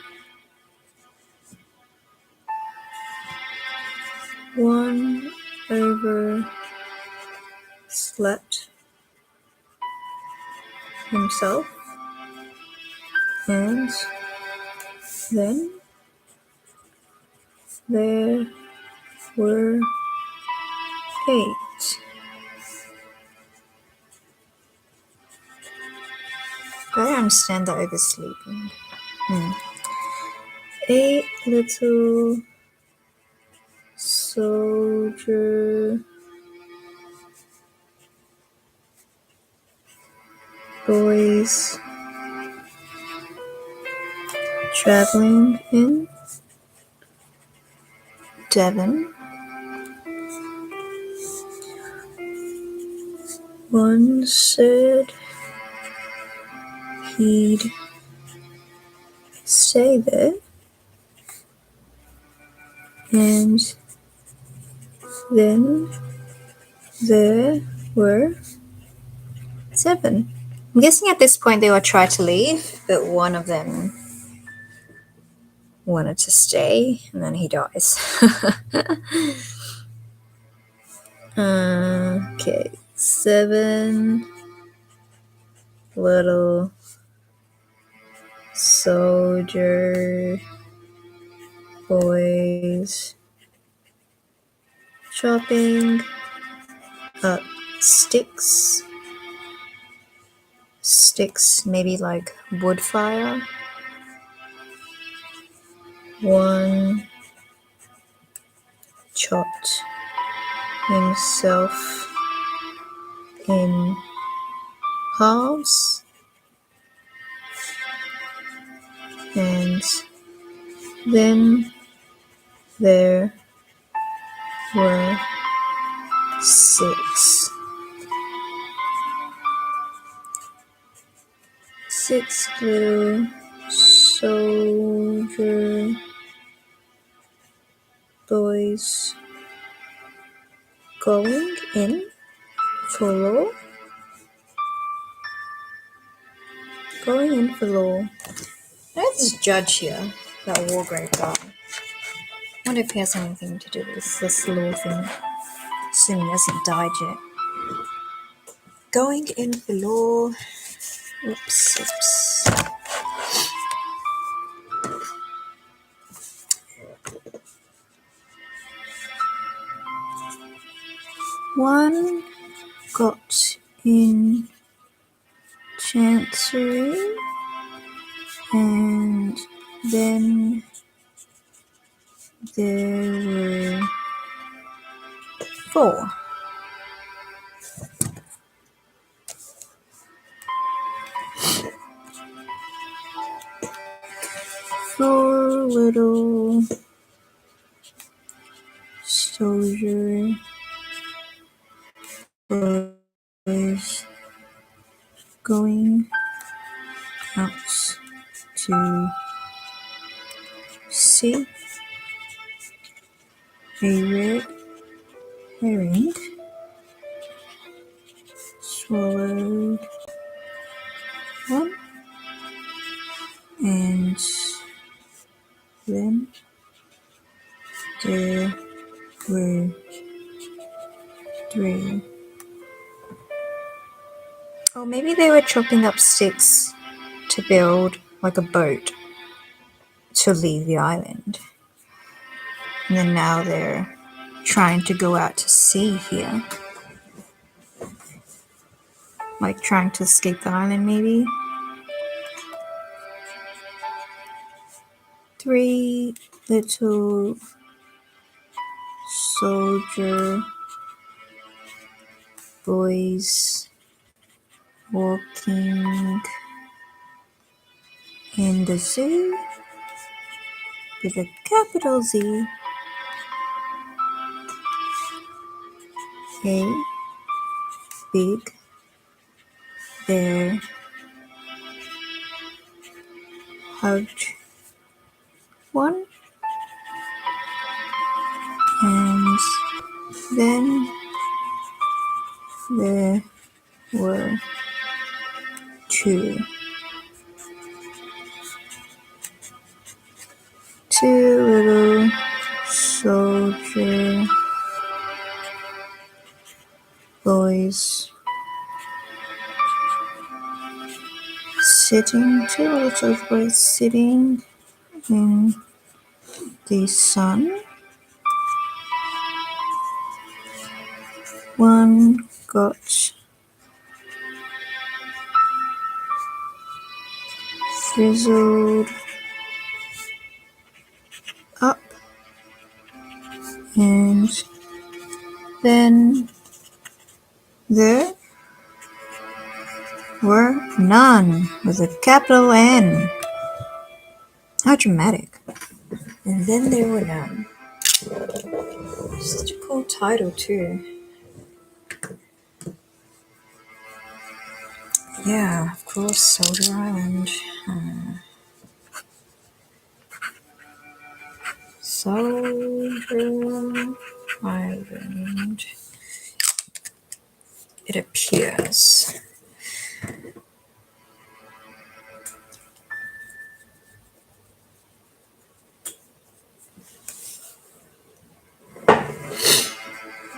One overslept himself, and then there were 8. I don't understand the oversleeping. 8 little soldier boys traveling in Devon. One said he'd stay there, and then there were 7. I'm guessing at this point they were trying to leave, but one of them wanted to stay, and then he dies. Okay, 7 little soldier boys chopping up sticks, maybe like wood fire. One chopped himself in halves, And then there were 6. 6 little soldier boys going in for law. Going in for law. There's this judge here, that Wargrave guy. I wonder if he has anything to do with this law thing. Assuming he hasn't died yet. Going in for law. Oops. One got in Chancery, and then there were 4. 4 little soldier boys going out to see a red herring swallowed one, and then there were 3. Oh, maybe they were chopping up sticks to build like a boat to leave the island. And then now they're trying to go out to sea here. Like trying to escape the island, maybe. 3 little soldier boys walking in the zoo with a capital Z. A big bear hugged one, and then there were 2. 2 little soldier boys sitting, 2 little soldier boys sitting in the sun. One got frizzled up, and then there were none with a capital N. How dramatic. And then there were none. Such a cool title too. Yeah, of course, Soldier Island. Soldier Island. It appears.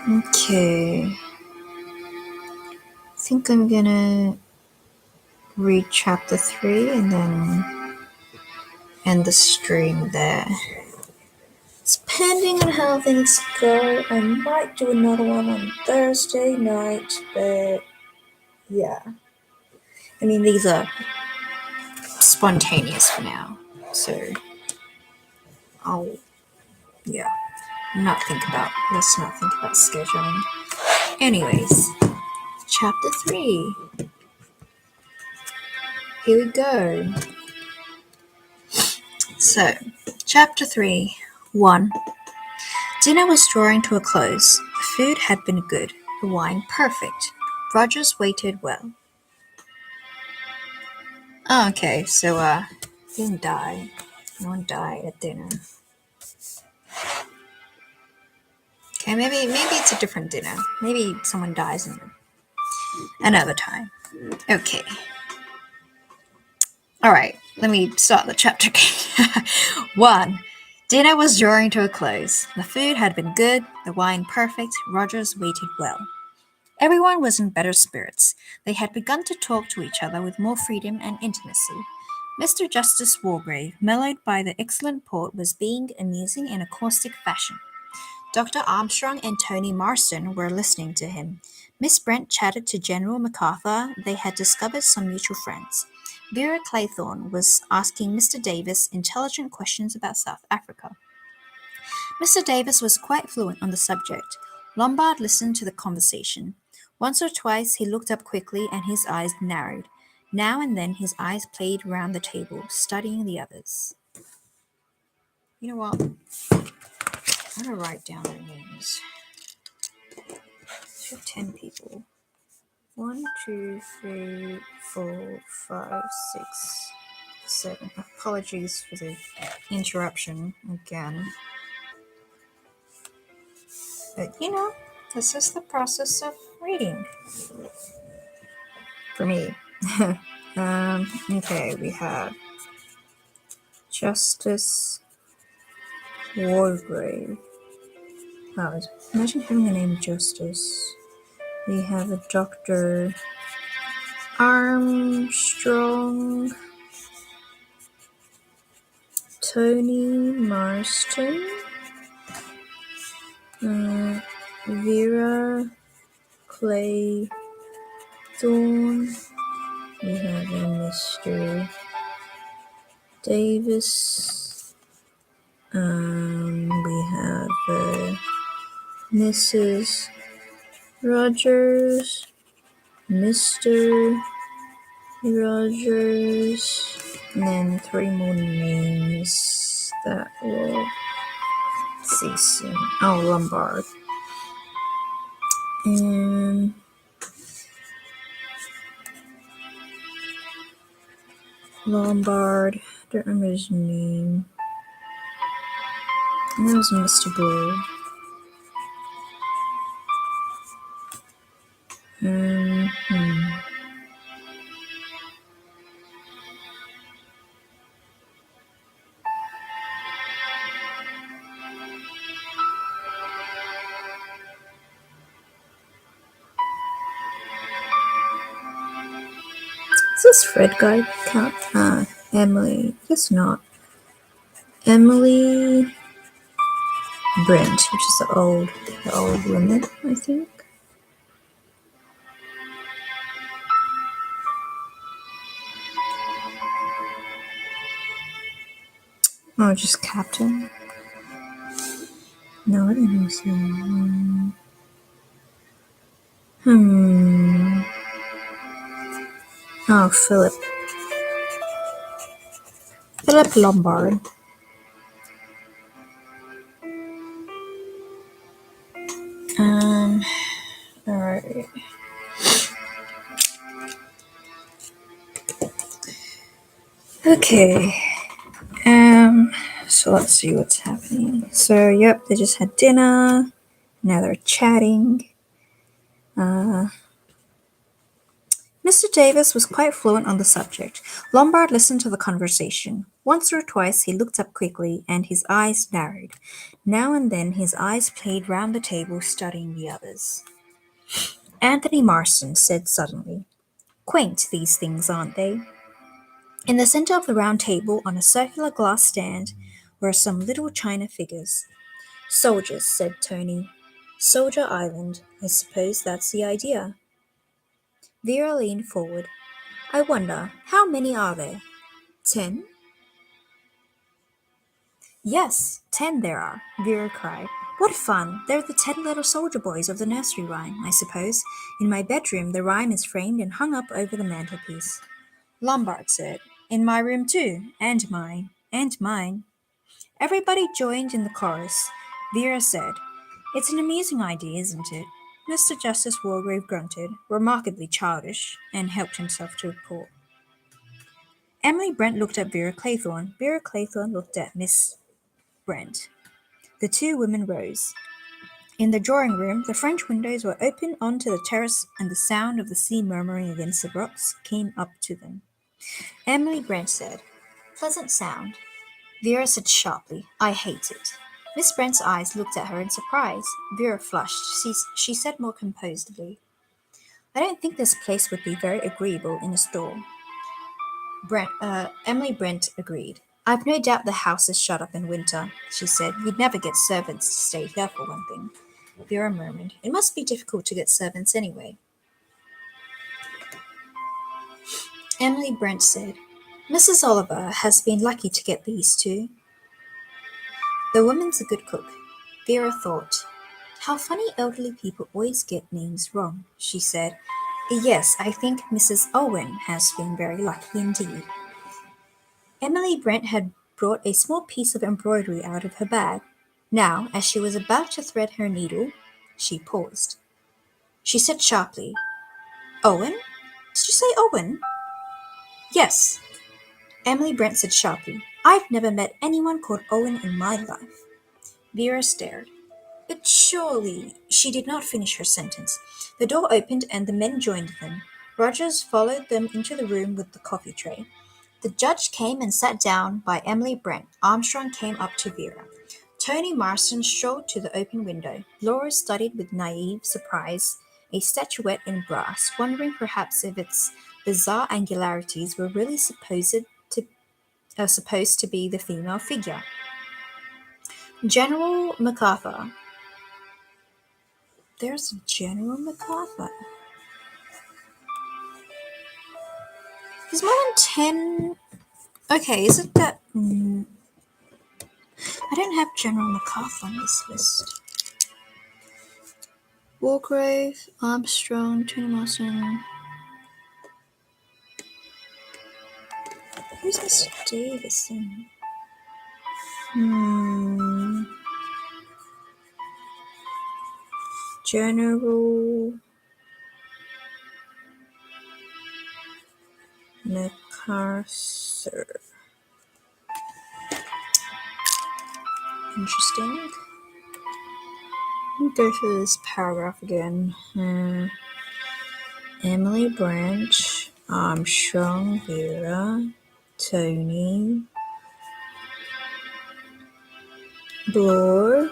Okay. I think I'm gonna read chapter 3 and then end the stream there. Depending on how things go, I might do another one on Thursday night, but yeah. I mean, these are spontaneous for now, so let's not think about scheduling. Anyways, chapter 3. Here we go. So, Chapter 3 1. Dinner was drawing to a close. The food had been good, the wine perfect. Rogers waited well. Oh, okay, so, he didn't die. No one died at dinner. Okay, maybe it's a different dinner. Maybe someone dies in another time. Okay. Alright, let me start the chapter again. 1. Dinner was drawing to a close. The food had been good, the wine perfect. Rogers waited well. Everyone was in better spirits. They had begun to talk to each other with more freedom and intimacy. Mr. Justice Wargrave, mellowed by the excellent port, was being amusing in a caustic fashion. Dr. Armstrong and Tony Marston were listening to him. Miss Brent chatted to General MacArthur. They had discovered some mutual friends. Vera Claythorne was asking Mr. Davis intelligent questions about South Africa. Mr. Davis was quite fluent on the subject. Lombard listened to the conversation. Once or twice he looked up quickly and his eyes narrowed. Now and then his eyes played round the table, studying the others. You know what? I'm going to write down their names. So 10 people. 1, 2, 3, 4, 5, 6, 7. Apologies for the interruption again. But this is the process of reading. For me. Okay, we have Justice Wargrave. Wow, imagine having the name Justice. We have a Dr. Armstrong, Tony Marston, Vera Claythorne. We have a Mr. Davis. We have Mrs. Rogers, Mr. Rogers, and then 3 more names that will see soon. Oh, Lombard. And Lombard, don't remember his name. And that was Mr. Bull. Is this Fred guy count? Emily. Guess not. Emily Brent, which is the old woman, I think. Oh, just Captain. No, I didn't see. Oh, Philip Lombard. Alright. Okay. So let's see what's happening. So, yep, they just had dinner. Now they're chatting. Mr. Davis was quite fluent on the subject. Lombard listened to the conversation. Once or twice he looked up quickly, and his eyes narrowed. Now and then his eyes played round the table, studying the others. Anthony Marston said suddenly, "Quaint, these things, aren't they?" In the center of the round table, on a circular glass stand, were some little china figures. "Soldiers," said Tony. "Soldier Island. I suppose that's the idea." Vera leaned forward. "I wonder, how many are there? 10? "Yes, 10 there are," Vera cried. "What fun! They're the 10 little soldier boys of the nursery rhyme, I suppose. In my bedroom the rhyme is framed and hung up over the mantelpiece." Lombard said, "In my room too, and mine. And mine. Everybody joined in the chorus. Vera said, "It's an amusing idea, isn't it?" Mr. Justice Wargrave grunted, remarkably childish, and helped himself to a port. Emily Brent looked at Vera Claythorne. Vera Claythorne looked at Miss Brent. The two women rose. In the drawing room, the French windows were open onto the terrace, and the sound of the sea murmuring against the rocks came up to them. Emily Brent said, "Pleasant sound." Vera said sharply, "I hate it." Miss Brent's eyes looked at her in surprise. Vera flushed. She said more composedly, "I don't think this place would be very agreeable in a storm." Emily Brent agreed. "I've no doubt the house is shut up in winter," she said. "You'd never get servants to stay here, for one thing." Vera murmured, "It must be difficult to get servants anyway." Emily Brent said, "Mrs. Oliver has been lucky to get these two." "The woman's a good cook," Vera thought. "How funny elderly people always get names wrong," she said. "Yes, I think Mrs. Owen has been very lucky indeed." Emily Brent had brought a small piece of embroidery out of her bag. Now, as she was about to thread her needle, she paused. She said sharply, "Owen? Did you say Owen?" "Yes," Emily Brent said sharply. "I've never met anyone called Owen in my life." Vera stared. "But surely—" She did not finish her sentence. The door opened and the men joined them. Rogers followed them into the room with the coffee tray. The judge came and sat down by Emily Brent. Armstrong came up to Vera. Tony Marston strolled to the open window. Laura studied with naive surprise a statuette in brass, wondering perhaps if its bizarre angularities were really supposed to be the female figure. General MacArthur. There's a General MacArthur. There's more than 10. Okay, is it that? I don't have General MacArthur on this list. Wargrave, Armstrong, Tony Marston. Who's Mr. Davison? General MacArthur. Interesting. Let me go through this paragraph again. Emily Brent, Armstrong, Vera, Tony, Bloor.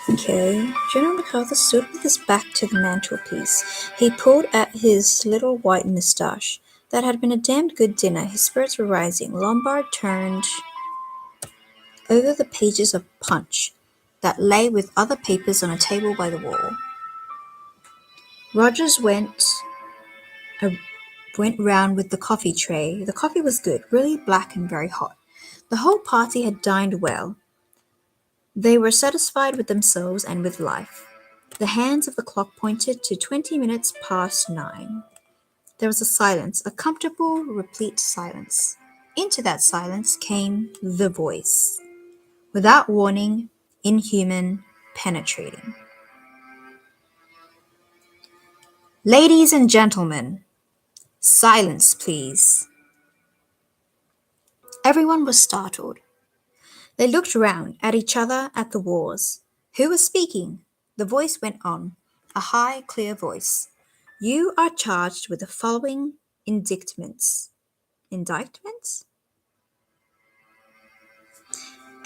Okay. General MacArthur stood with his back to the mantelpiece. He pulled at his little white moustache. That had been a damned good dinner. His spirits were rising. Lombard turned over the pages of Punch that lay with other papers on a table by the wall. Rogers went round with the coffee tray. The coffee was good, really black and very hot. The whole party had dined well. They were satisfied with themselves and with life. The hands of the clock pointed to 20 minutes past 9. There was a silence, a comfortable, replete silence. Into that silence came the voice. Without warning, inhuman, penetrating. "Ladies and gentlemen, silence, please." Everyone was startled. They looked round, at each other, at the walls. Who was speaking? The voice went on, a high, clear voice. "You are charged with the following indictments." Indictments?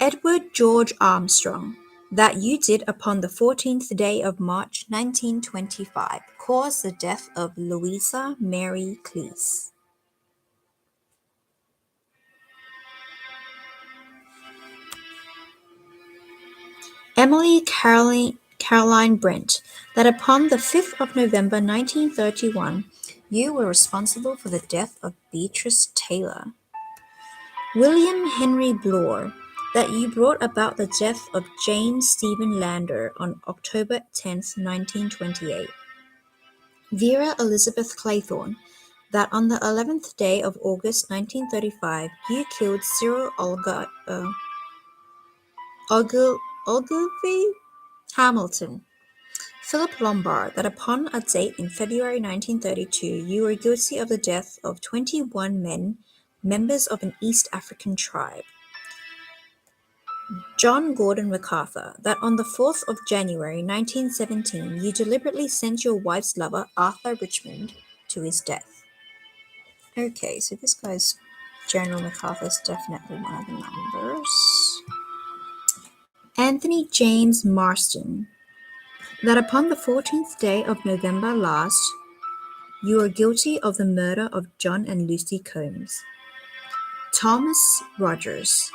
"Edward George Armstrong, that you did upon the 14th day of March 1925 cause the death of Louisa Mary Cleese." Emily Caroline Brent, that upon the 5th of November 1931 you were responsible for the death of Beatrice Taylor. William Henry Bloor, that you brought about the death of Jane Stephen Lander on October 10th, 1928. Vera Elizabeth Claythorne, that on the 11th day of August 1935, you killed Cyril Ogilvy Hamilton. Philip Lombard, that upon a date in February 1932, you were guilty of the death of 21 men, members of an East African tribe. John Gordon MacArthur, that on the 4th of January 1917, you deliberately sent your wife's lover, Arthur Richmond, to his death. Okay, so this guy's General MacArthur is definitely one of the numbers. Anthony James Marston, that upon the 14th day of November last, you are guilty of the murder of John and Lucy Combs. Thomas Rogers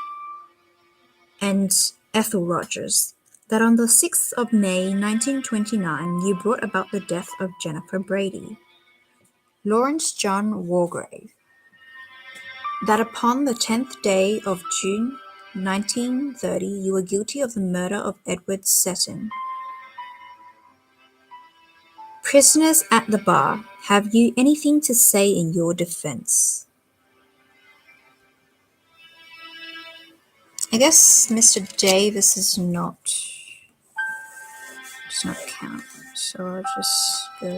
and Ethel Rogers, that on the 6th of May 1929 you brought about the death of Jennifer Brady. Lawrence John Wargrave, that upon the 10th day of June 1930 you were guilty of the murder of Edward Seton. Prisoners at the bar, have you anything to say in your defense? I guess Mr. Davis does not count. So I'll just go.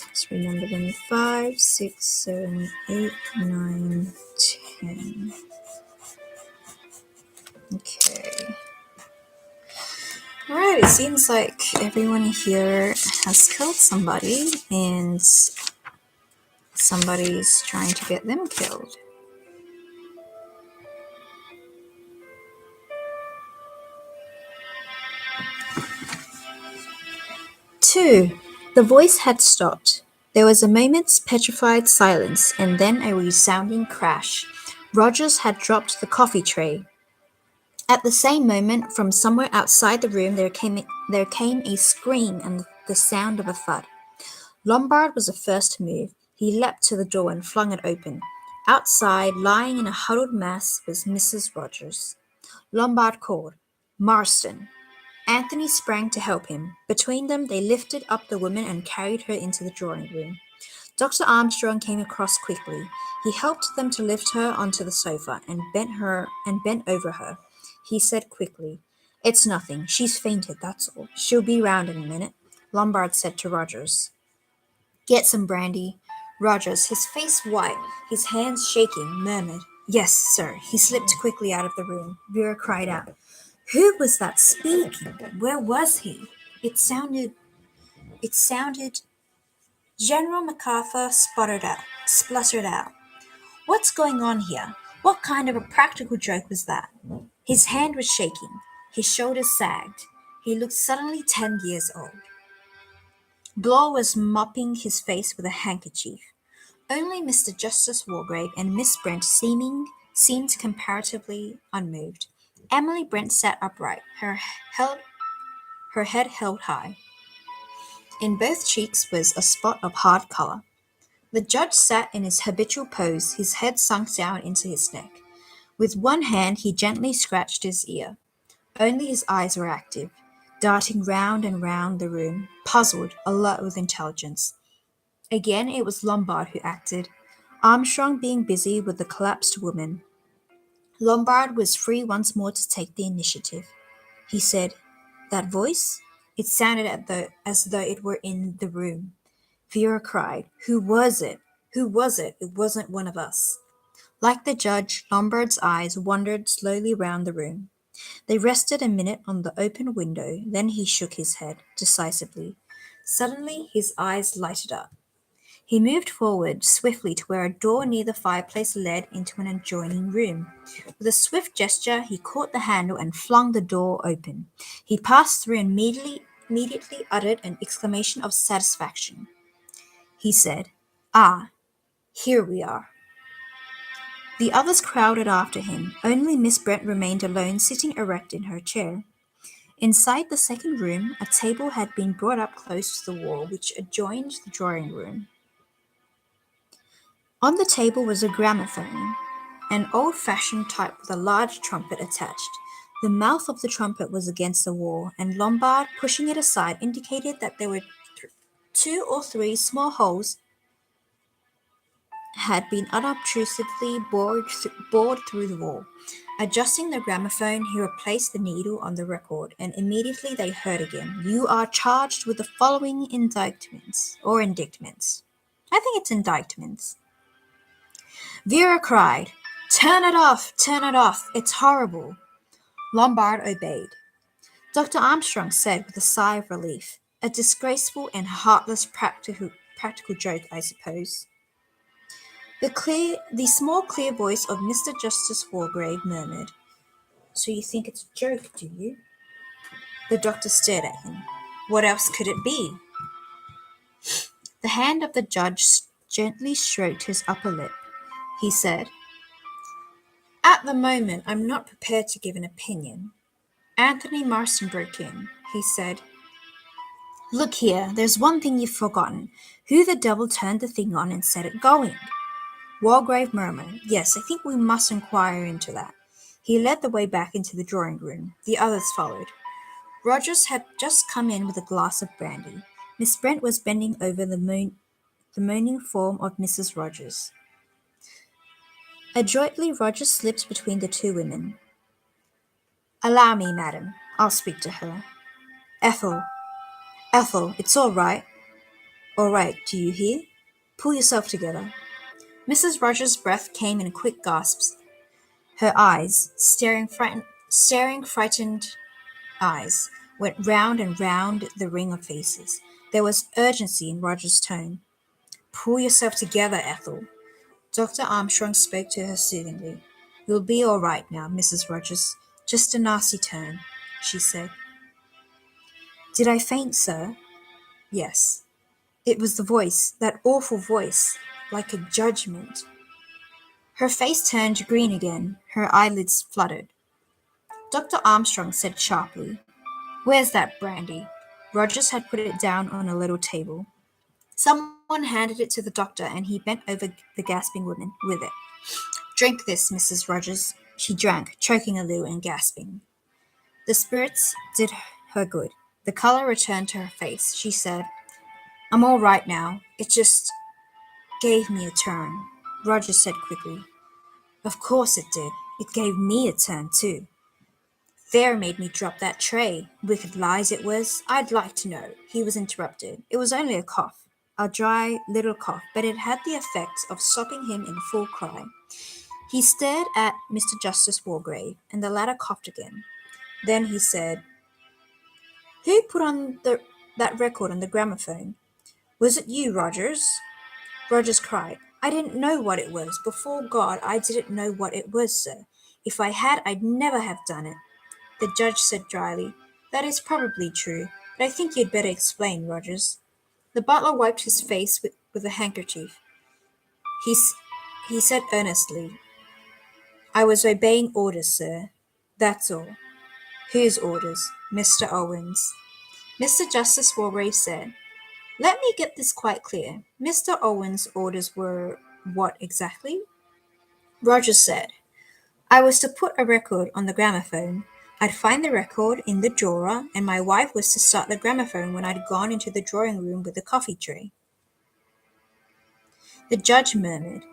Let's remember them: 5, 6, 7, 8, 9, 10. Okay. Alright, it seems like everyone here has killed somebody, and somebody's trying to get them killed. 2. The voice had stopped. There was a moment's petrified silence, and then a resounding crash. Rogers had dropped the coffee tray. At the same moment, from somewhere outside the room, there came a scream and the sound of a thud. Lombard was the first to move. He leapt to the door and flung it open. Outside, lying in a huddled mass, was Mrs. Rogers. Lombard called, "Marston!" Anthony sprang to help him. Between them, they lifted up the woman and carried her into the drawing room. Dr. Armstrong came across quickly. He helped them to lift her onto the sofa and bent over her. He said quickly, "It's nothing. She's fainted, that's all. She'll be round in a minute," Lombard said to Rogers. "Get some brandy." Rogers, his face white, his hands shaking, murmured, "Yes, sir." He slipped quickly out of the room. Vera cried out, "Who was that speaking? Where was he?" It sounded. General MacArthur spluttered out. "What's going on here? What kind of a practical joke was that?" His hand was shaking. His shoulders sagged. He looked suddenly 10 years old. Bloor was mopping his face with a handkerchief. Only Mr. Justice Wargrave and Miss Brent seemed comparatively unmoved. Emily Brent sat upright, her head held high. In both cheeks was a spot of hard color. The judge sat in his habitual pose, his head sunk down into his neck. With one hand he gently scratched his ear. Only his eyes were active, darting round and round the room, puzzled, alert with intelligence. Again it was Lombard who acted, Armstrong being busy with the collapsed woman. Lombard was free once more to take the initiative. He said, "That voice?" It sounded as though it were in the room. Vera cried, "Who was it? Who was it? It wasn't one of us." Like the judge, Lombard's eyes wandered slowly round the room. They rested a minute on the open window, then he shook his head, decisively. Suddenly his eyes lighted up. He moved forward swiftly to where a door near the fireplace led into an adjoining room. With a swift gesture, he caught the handle and flung the door open. He passed through and immediately uttered an exclamation of satisfaction. He said, "Ah, here we are." The others crowded after him. Only Miss Brent remained alone, sitting erect in her chair. Inside the second room, a table had been brought up close to the wall which adjoined the drawing room. On the table was a gramophone, an old-fashioned type with a large trumpet attached. The mouth of the trumpet was against the wall, and Lombard, pushing it aside, indicated that there were 2 or 3 small holes had been unobtrusively bored through the wall. Adjusting the gramophone, he replaced the needle on the record, and immediately they heard again, "You are charged with the following indictments." I think it's indictments. Vera cried, turn it off, it's horrible." Lombard obeyed. Dr. Armstrong said with a sigh of relief, "A disgraceful and heartless practical joke, I suppose." The small, clear voice of Mr. Justice Wargrave murmured, "So you think it's a joke, do you?" The doctor stared at him. What else could it be? The hand of the judge gently stroked his upper lip. He said, "At the moment, I'm not prepared to give an opinion." Anthony Marston broke in. He said, "Look here, there's one thing you've forgotten. Who the devil turned the thing on and set it going?" Walgrave murmured, "Yes, I think we must inquire into that." He led the way back into the drawing room. The others followed. Rogers had just come in with a glass of brandy. Miss Brent was bending over the moaning form of Mrs. Rogers. Adroitly, Rogers slipped between the two women. "Allow me, madam. I'll speak to her." Ethel, it's all right. All right, do you hear? Pull yourself together." Mrs. Rogers' breath came in quick gasps. Her eyes, staring frightened eyes, went round and round the ring of faces. There was urgency in Rogers' tone. "Pull yourself together, Ethel." Dr. Armstrong spoke to her soothingly. "You'll be all right now, Mrs. Rogers. Just a nasty turn," she said. "Did I faint, sir?" "Yes." It was the voice, that awful voice, like a judgment. Her face turned green again. Her eyelids fluttered. Dr. Armstrong said sharply, "Where's that brandy?" Rogers had put it down on a little table. Someone handed it to the doctor, and he bent over the gasping woman with it. "Drink this, Mrs. Rogers." She drank, choking a little and gasping. The spirits did her good. The color returned to her face. She said, "I'm all right now. It just gave me a turn." Rogers said quickly, "Of course it did. It gave me a turn, too. There made me drop that tray. Wicked lies it was. I'd like to know." He was interrupted. It was only a cough, a dry little cough, but it had the effect of stopping him in full cry. He stared at Mr. Justice Wargrave, and the latter coughed again. Then he said, "Who put on that record on the gramophone? Was it you, Rogers?" Rogers cried, "I didn't know what it was. Before God, I didn't know what it was, sir. If I had, I'd never have done it." The judge said dryly, "That is probably true, but I think you'd better explain, Rogers." The butler wiped his face with a handkerchief. He said earnestly, "I was obeying orders, sir. That's all." "Whose orders?" "Mr. Owen's." Mr. Justice Wargrave said, "Let me get this quite clear. Mr. Owen's orders were what exactly?" Rogers said, "I was to put a record on the gramophone. I'd find the record in the drawer, and my wife was to start the gramophone when I'd gone into the drawing room with the coffee tray." The judge murmured,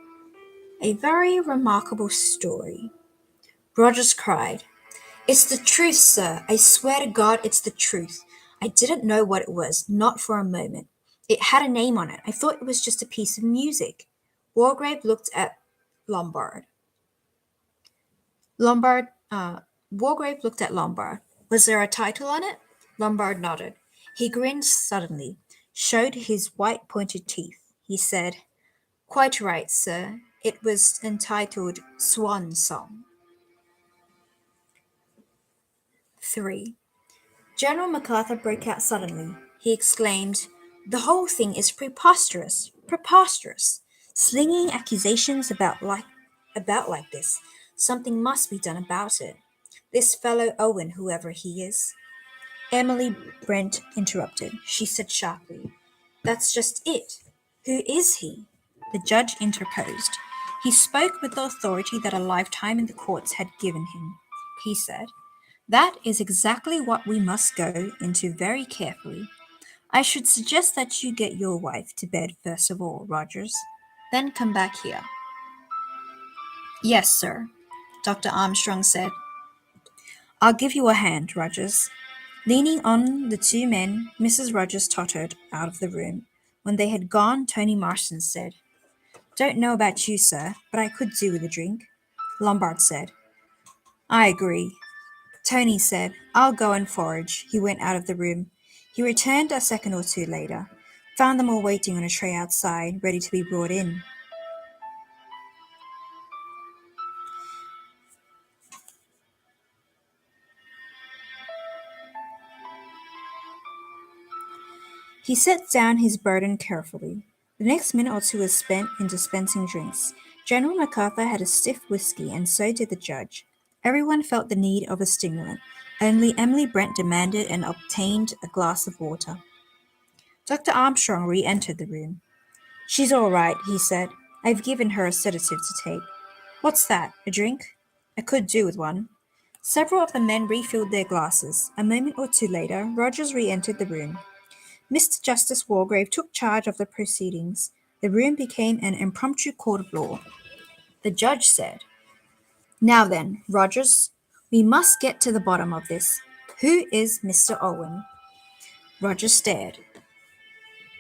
"A very remarkable story." Rogers cried, "It's the truth, sir. I swear to God it's the truth. I didn't know what it was, not for a moment. It had a name on it. I thought it was just a piece of music." Wargrave looked at Lombard. Wargrave looked at Lombard. "Was there a title on it?" Lombard nodded. He grinned suddenly, showed his white pointed teeth. He said, "Quite right, sir. It was entitled Swan Song." 3. General MacArthur broke out suddenly. He exclaimed, "The whole thing is preposterous! Preposterous! Slinging accusations about like this. Something must be done about it. This fellow Owen, whoever he is." Emily Brent interrupted. She said sharply, "That's just it. Who is he?" The judge interposed. He spoke with the authority that a lifetime in the courts had given him. He said, "That is exactly what we must go into very carefully. I should suggest that you get your wife to bed first of all, Rogers." Then come back here. Yes, sir, Dr. Armstrong said. I'll give you a hand, Rogers. Leaning on the two men, Mrs. Rogers tottered out of the room. When they had gone, Tony Marston said, Don't know about you, sir, but I could do with a drink. Lombard said, I agree. Tony said, I'll go and forage. He went out of the room. He returned a second or two later, found them all waiting on a tray outside, ready to be brought in. He set down his burden carefully. The next minute or two was spent in dispensing drinks. General MacArthur had a stiff whiskey, and so did the judge. Everyone felt the need of a stimulant. Only Emily Brent demanded and obtained a glass of water. Dr. Armstrong re-entered the room. She's all right, he said. I've given her a sedative to take. What's that, a drink? I could do with one. Several of the men refilled their glasses. A moment or two later, Rogers re-entered the room. Mr. Justice Wargrave took charge of the proceedings. The room became an impromptu court of law. The judge said, Now then, Rogers, we must get to the bottom of this. Who is Mr. Owen? Rogers stared.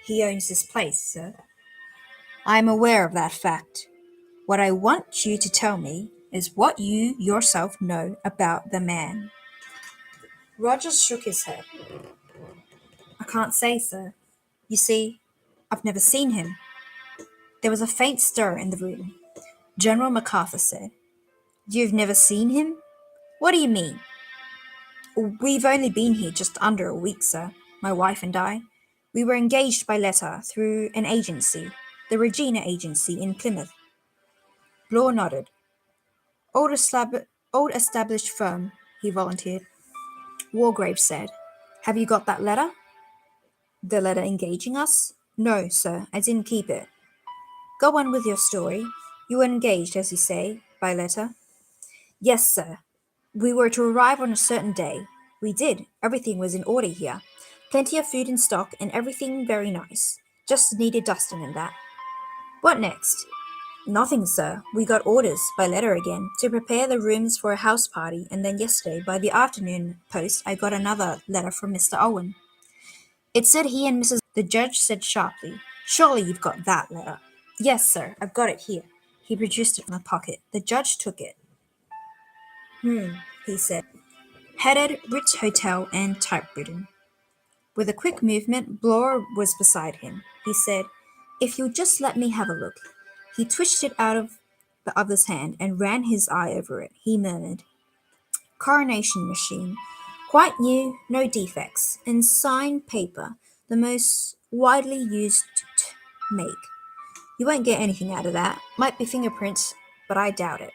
He owns this place, sir. I am aware of that fact. What I want you to tell me is what you yourself know about the man. Rogers shook his head. I can't say, sir. You see, I've never seen him. There was a faint stir in the room. General MacArthur said, You've never seen him? What do you mean? We've only been here just under a week, sir, my wife and I. We were engaged by letter through an agency, the Regina Agency in Plymouth. Blore nodded. Old established firm, he volunteered. Wargrave said, Have you got that letter? The letter engaging us? No, sir, I didn't keep it. Go on with your story. You were engaged, as you say, by letter. Yes, sir. We were to arrive on a certain day. We did. Everything was in order here. Plenty of food in stock and everything very nice. Just needed dusting and that. What next? Nothing, sir. We got orders, by letter again, to prepare the rooms for a house party, and then yesterday, by the afternoon post, I got another letter from Mr. Owen. It said he and Mrs. The judge said sharply, Surely you've got that letter. Yes, sir, I've got it here. He produced it from a pocket. The judge took it. He said. Headed Ritz Hotel and typewritten. With a quick movement, Blore was beside him. He said, If you'll just let me have a look. He twitched it out of the other's hand and ran his eye over it. He murmured, Coronation machine. Quite new, no defects. And signed paper, the most widely used make. You won't get anything out of that. Might be fingerprints, but I doubt it.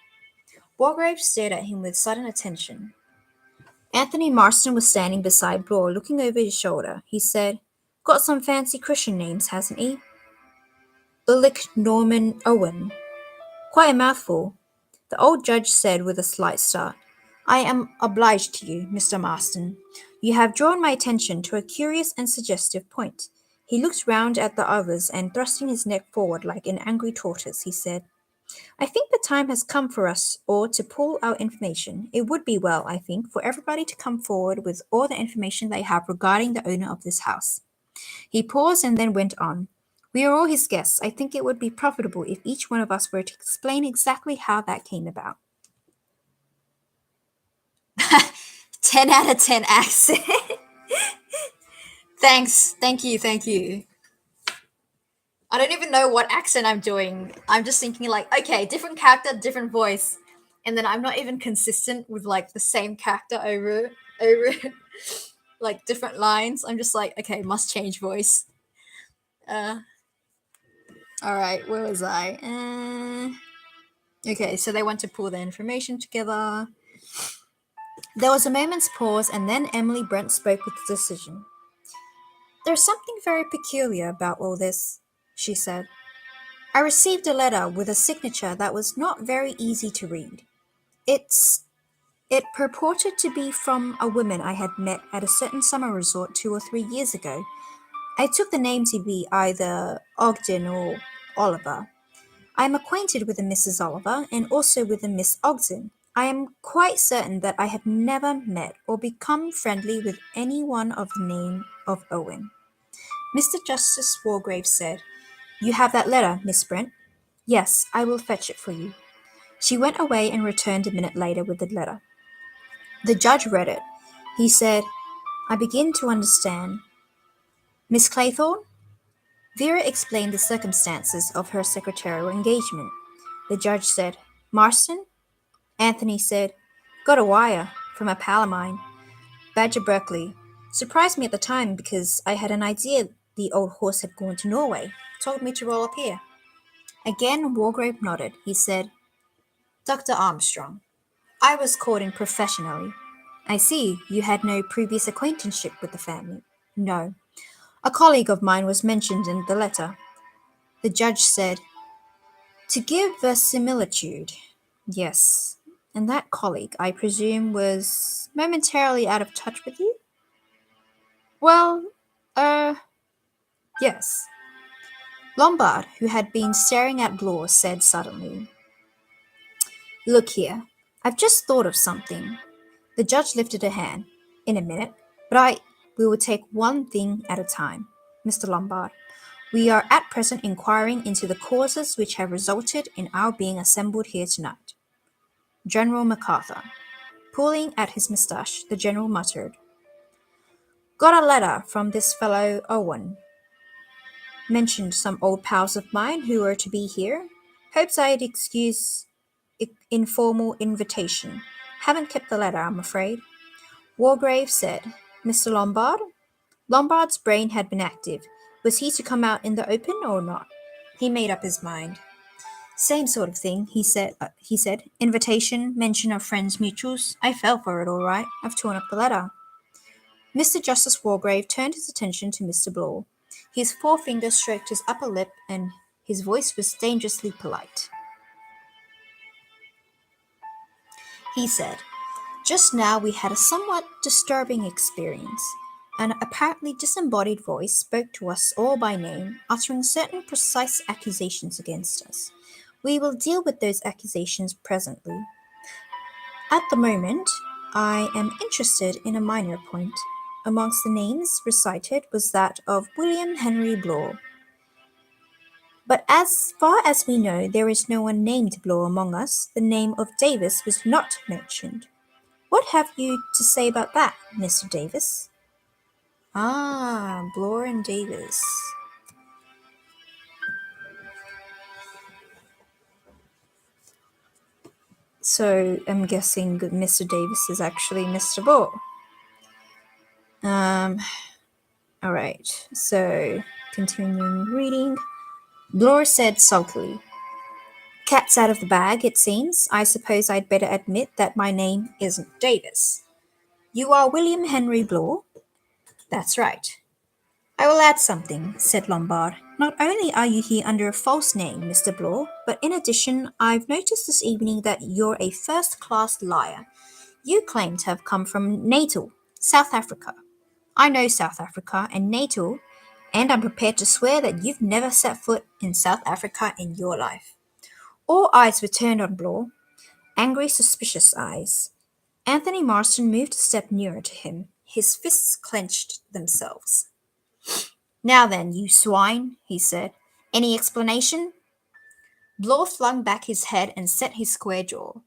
Wargrave stared at him with sudden attention. Anthony Marston was standing beside Blore, looking over his shoulder. He said, Got some fancy Christian names, hasn't he? Ulrich Norman Owen. Quite a mouthful. The old judge said with a slight start, I am obliged to you, Mr. Marston. You have drawn my attention to a curious and suggestive point. He looked round at the others and, thrusting his neck forward like an angry tortoise, he said, I think the time has come for us all to pool our information. It would be well, I think, for everybody to come forward with all the information they have regarding the owner of this house. He paused and then went on. We are all his guests. I think it would be profitable if each one of us were to explain exactly how that came about. 10 out of 10 accent. Thanks. Thank you. I don't even know what accent I'm doing. I'm just thinking like, okay, different character, different voice. And then I'm not even consistent with like the same character over like different lines. I'm just like, okay, must change voice. All right, where was I? Okay, so they want to pull their information together. There was a moment's pause, and then Emily Brent spoke with decision. There's something very peculiar about all this, she said. I received a letter with a signature that was not very easy to read. It purported to be from a woman I had met at a certain summer resort 2 or 3 years ago. I took the name to be either Ogden or Oliver. I am acquainted with a Mrs. Oliver and also with a Miss Ogden. I am quite certain that I have never met or become friendly with any one of the name of Owen. Mr. Justice Wargrave said, "You have that letter, Miss Brent?" "Yes, I will fetch it for you." She went away and returned a minute later with the letter. The judge read it. He said, "I begin to understand. Miss Claythorne?" Vera explained the circumstances of her secretarial engagement. The judge said, "Marston?" Anthony said, "Got a wire from a pal of mine, Badger Berkeley. Surprised me at the time because I had an idea the old horse had gone to Norway. Told me to roll up here." Again Wargrave nodded. He said, "Dr. Armstrong. I was called in professionally. I see you had no previous acquaintanceship with the family." "No. A colleague of mine was mentioned in the letter." The judge said, "To give verisimilitude." "Yes. And that colleague, I presume, was momentarily out of touch with you?" "Well, yes." Lombard, who had been staring at Blore, said suddenly, "Look here, I've just thought of something." The judge lifted a hand. "In a minute, but we will take one thing at a time. Mr. Lombard, we are at present inquiring into the causes which have resulted in our being assembled here tonight." General MacArthur. Pulling at his moustache, the general muttered, "Got a letter from this fellow Owen. Mentioned some old pals of mine who were to be here. Hopes I'd excuse informal invitation. Haven't kept the letter, I'm afraid." Wargrave said, "Mr. Lombard?" Lombard's brain had been active. Was he to come out in the open or not? He made up his mind. "Same sort of thing," he said. "Invitation, mention of friends' mutuals. I fell for it all right. I've torn up the letter." Mr. Justice Wargrave turned his attention to Mr. Blore. His forefinger stroked his upper lip, and his voice was dangerously polite. He said, "Just now we had a somewhat disturbing experience. An apparently disembodied voice spoke to us all by name, uttering certain precise accusations against us. We will deal with those accusations presently. At the moment, I am interested in a minor point. Amongst the names recited was that of William Henry Blore. But as far as we know, there is no one named Blore among us. The name of Davis was not mentioned. What have you to say about that, Mr. Davis?" "Ah, Blore and Davis." So I'm guessing that Mr. Davis is actually Mr. Blore. All right. So continuing reading. Blore said sulkily, "Cat's out of the bag, it seems. I suppose I'd better admit that my name isn't Davis." "You are William Henry Blore?" "That's right." "I will add something," said Lombard. "Not only are you here under a false name, Mr. Blore, but in addition, I've noticed this evening that you're a first-class liar. You claim to have come from Natal, South Africa. I know South Africa and Natal, and I'm prepared to swear that you've never set foot in South Africa in your life." All eyes were turned on Blore, angry, suspicious eyes. Anthony Marston moved a step nearer to him. His fists clenched themselves. "Now then, you swine," he said. "Any explanation?" Blore flung back his head and set his square jaw.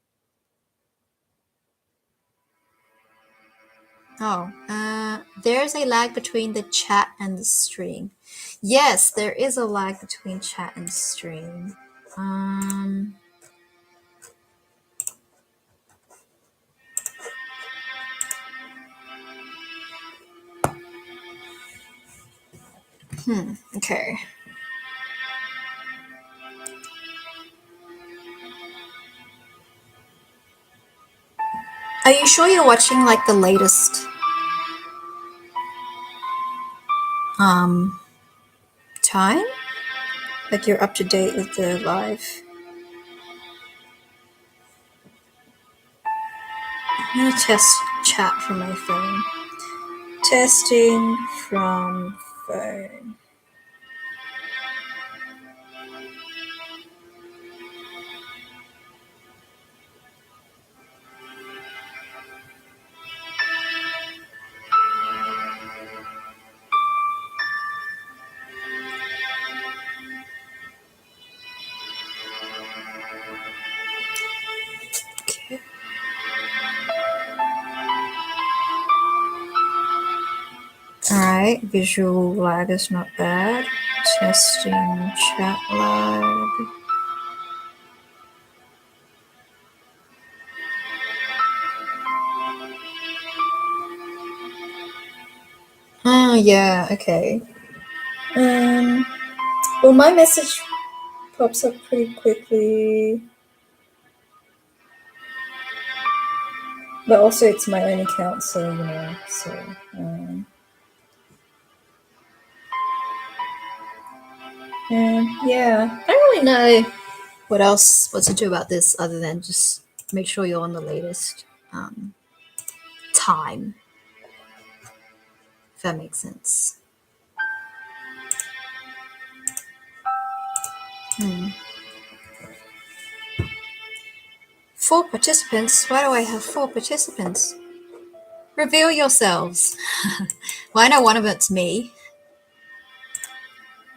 There's a lag between the chat and the stream. Yes, there is a lag between chat and stream. Okay. Are you sure you're watching like the latest time? Like you're up to date with the live? I'm gonna test chat from my phone. Testing from phone. Alright, visual lag is not bad. Testing chat lag. Oh, yeah, okay. Well, my message pops up pretty quickly. But also it's my own account, so, yeah. I don't really know what to do about this other than just make sure you're on the latest time, if that makes sense. 4 participants? Why do I have 4 participants? Reveal yourselves. Well, I know one of it's me.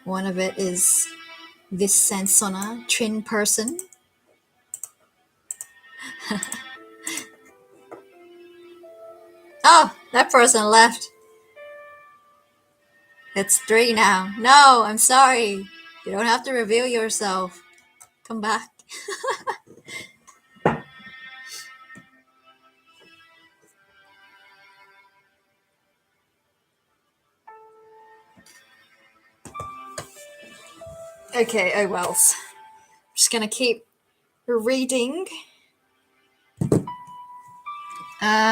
One of it is this Sansona Trin person. Oh, that person left. It's 3 now. No, I'm sorry. You don't have to reveal yourself. Come back. Okay, oh wells. I'm just gonna keep reading.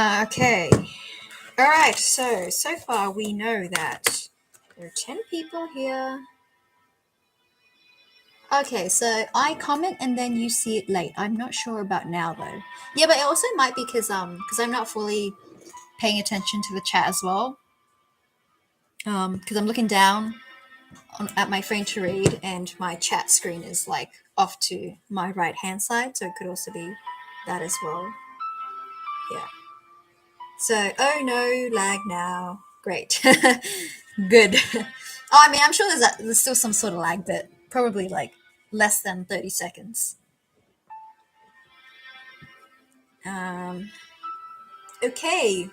Okay. Alright, so far we know that there are 10 people here. Okay, so I comment and then you see it late. I'm not sure about now though. Yeah, but it also might be because I'm not fully paying attention to the chat as well. Because I'm looking down at my phone to read and my chat screen is like off to my right hand side, so it could also be that as well. Yeah. So, oh no, lag now. Great. Good. Oh, I mean, I'm sure there's still some sort of lag, but probably like less than 30 seconds. Okay.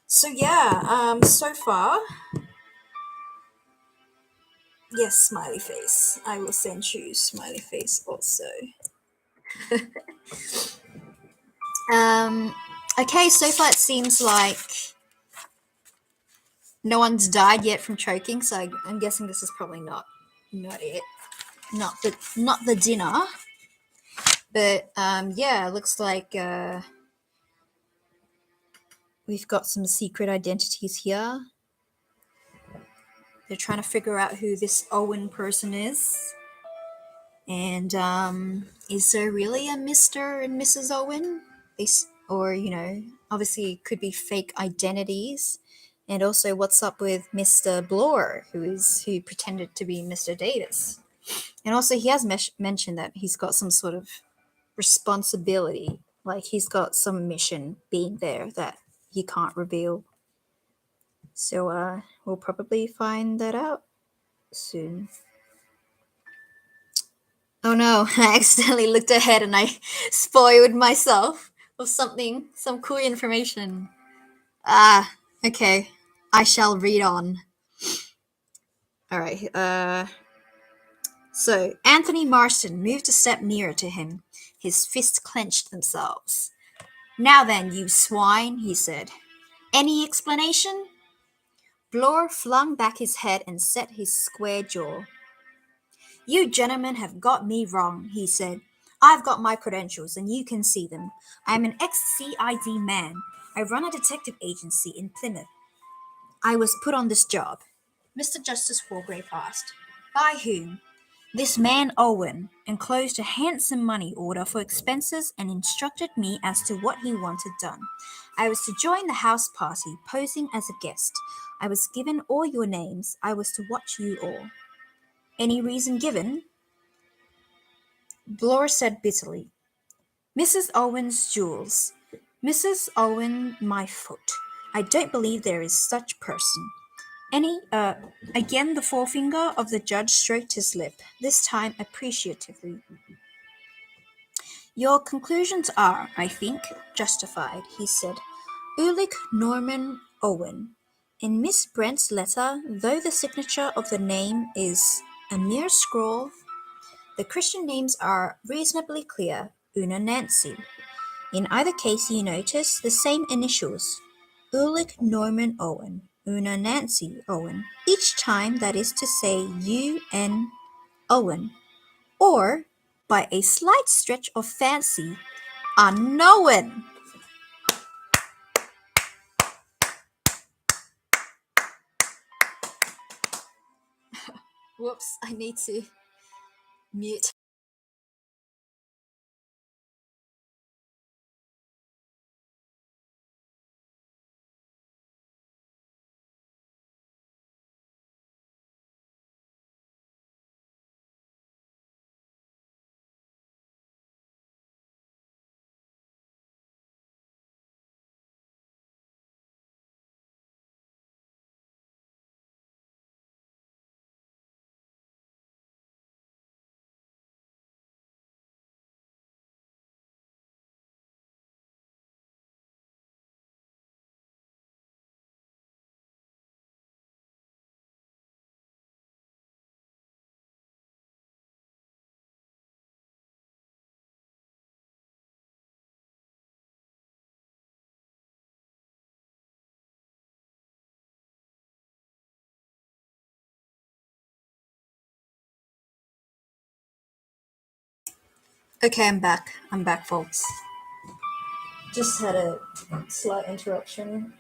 So yeah, so far, yes, smiley face. I will send you smiley face also. Okay, so far it seems like no one's died yet from choking, so I'm guessing this is probably not it. Not the dinner. But yeah, it looks like we've got some secret identities here. They're trying to figure out who this Owen person is. And is there really a Mr. and Mrs. Owen? Or, obviously it could be fake identities. And also, what's up with Mr. Bloor, who pretended to be Mr. Davis? And also, he has mentioned that he's got some sort of responsibility, like he's got some mission being there that he can't reveal. So we'll probably find that out soon. Oh no, I accidentally looked ahead and I spoiled myself of some cool information. Okay. I shall read on. Alright, so Anthony Marston moved a step nearer to him. His fists clenched themselves. Now then, you swine, he said. Any explanation? Bloor flung back his head and set his square jaw. You gentlemen have got me wrong, he said. I've got my credentials and you can see them. I'm an ex-CID man. I run a detective agency in Plymouth. I was put on this job. Mr. Justice Wargrave asked. By whom? This man Owen enclosed a handsome money order for expenses and instructed me as to what he wanted done. I was to join the house party, posing as a guest. I was given all your names. I was to watch you all. Any reason given? Bloor said bitterly. Mrs. Owen's jewels. Mrs. Owen, my foot. I don't believe there is such person. Again the forefinger of the judge stroked his lip, this time appreciatively. Your conclusions are, I think, justified, he said. Ulrich Norman Owen, In Miss Brent's letter, though the signature of the name is a mere scrawl, the Christian names are reasonably clear, Una Nancy. In either case you notice the same initials, Ulrich Norman Owen, Una Nancy Owen, each time, that is to say U.N. Owen, or, by a slight stretch of fancy, unknown. Whoops, I need to mute. Okay, I'm back. I'm back, folks. Just had a slight interruption.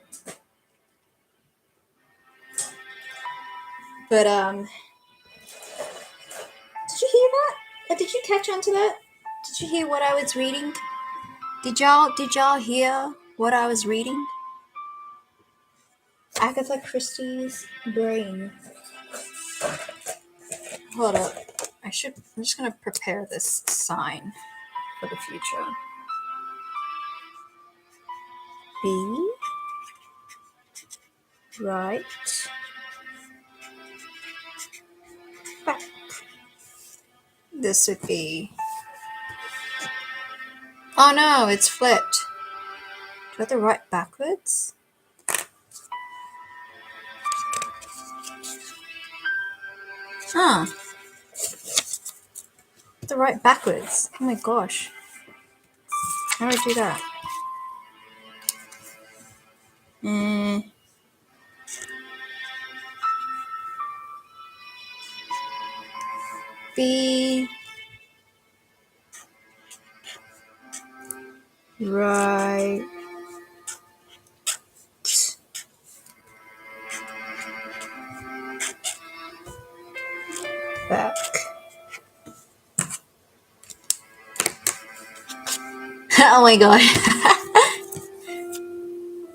But, did you hear that? Did you catch on to that? Did you hear what I was reading? Did y'all hear what I was reading? Agatha Christie's Brain. Hold up. I'm just gonna prepare this sign for the future. Be right back. This would be... Oh no, it's flipped. Do I have to write backwards? Huh. I have to write backwards. Oh my gosh. How do I do that? Be right back. Oh my god.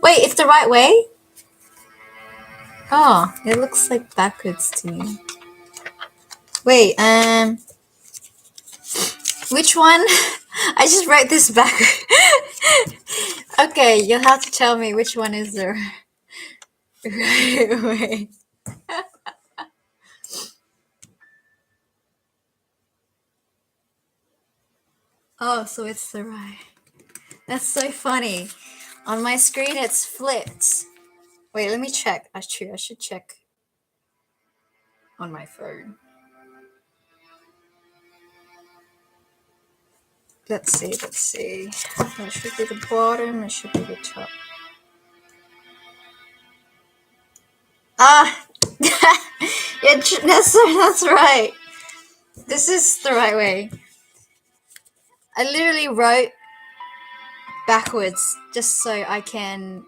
Wait, it's the right way? Oh, it looks like backwards to me. Wait, which one? I just wrote this back. Okay, you'll have to tell me which one is the right way. Oh, so it's the right. That's so funny. On my screen, it's flipped. Wait, let me check. Actually, I should check on my phone. Let's see. That should be the bottom. It should be the top. Ah! Yeah, that's right. This is the right way. I literally wrote backwards just so I can...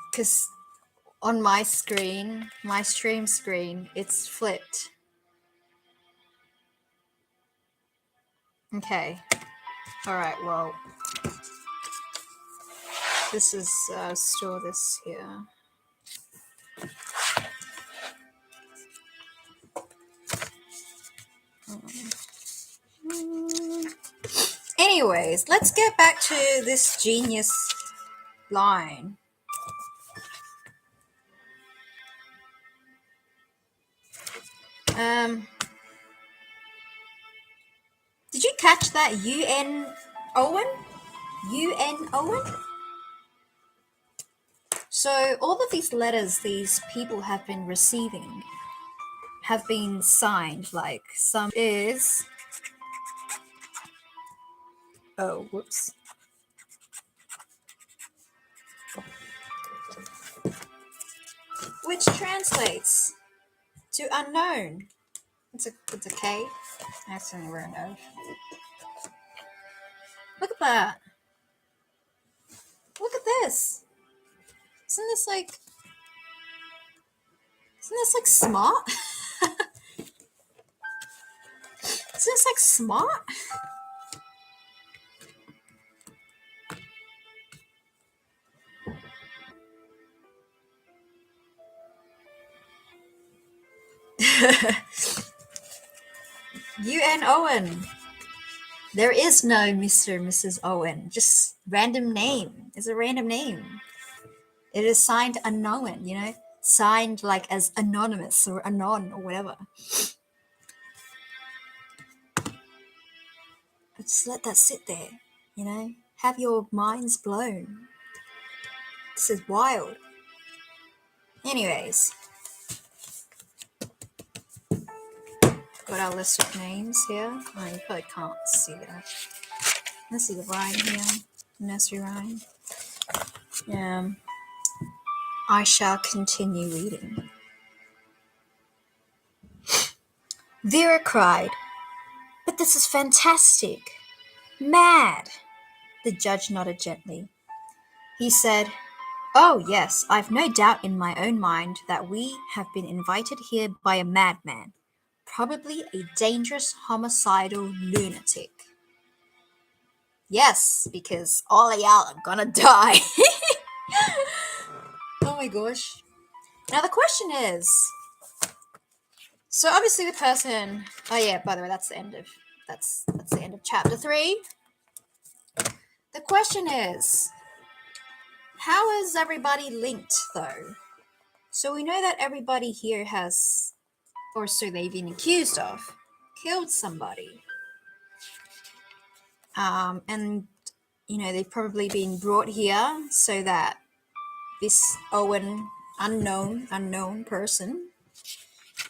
Because on my screen, my stream screen, it's flipped. Okay. All right, well, this is, store this here. Anyways, let's get back to this genius line. Did you catch that U.N. Owen? U.N. Owen? So all of these letters these people have been receiving have been signed, like some is, oh, whoops. Which translates to unknown. It's a K. That's anywhere I know. Look at that. Look at this. Isn't this like smart? Isn't this like smart? UN Owen. There is no Mr. and Mrs. Owen. Just random name. It's a random name. It is signed unknown, Signed like as anonymous or anon or whatever. But just let that sit there, Have your minds blown. This is wild. Anyways. Got our list of names here. Oh, you probably can't see that. Let's see the rhyme here. Nursery rhyme. I shall continue reading. Vera cried, "But this is fantastic! Mad!" The judge nodded gently. He said, "Oh, yes, I've no doubt in my own mind that we have been invited here by a madman, probably a dangerous homicidal lunatic." Yes, because all of y'all are gonna die. Oh my gosh. Now the question is, so obviously the person, oh yeah, by the way, that's the end of chapter 3. The question is, how is everybody linked though? So we know that everybody here has, or so they've been accused of, killed somebody. And they've probably been brought here so that this Owen unknown person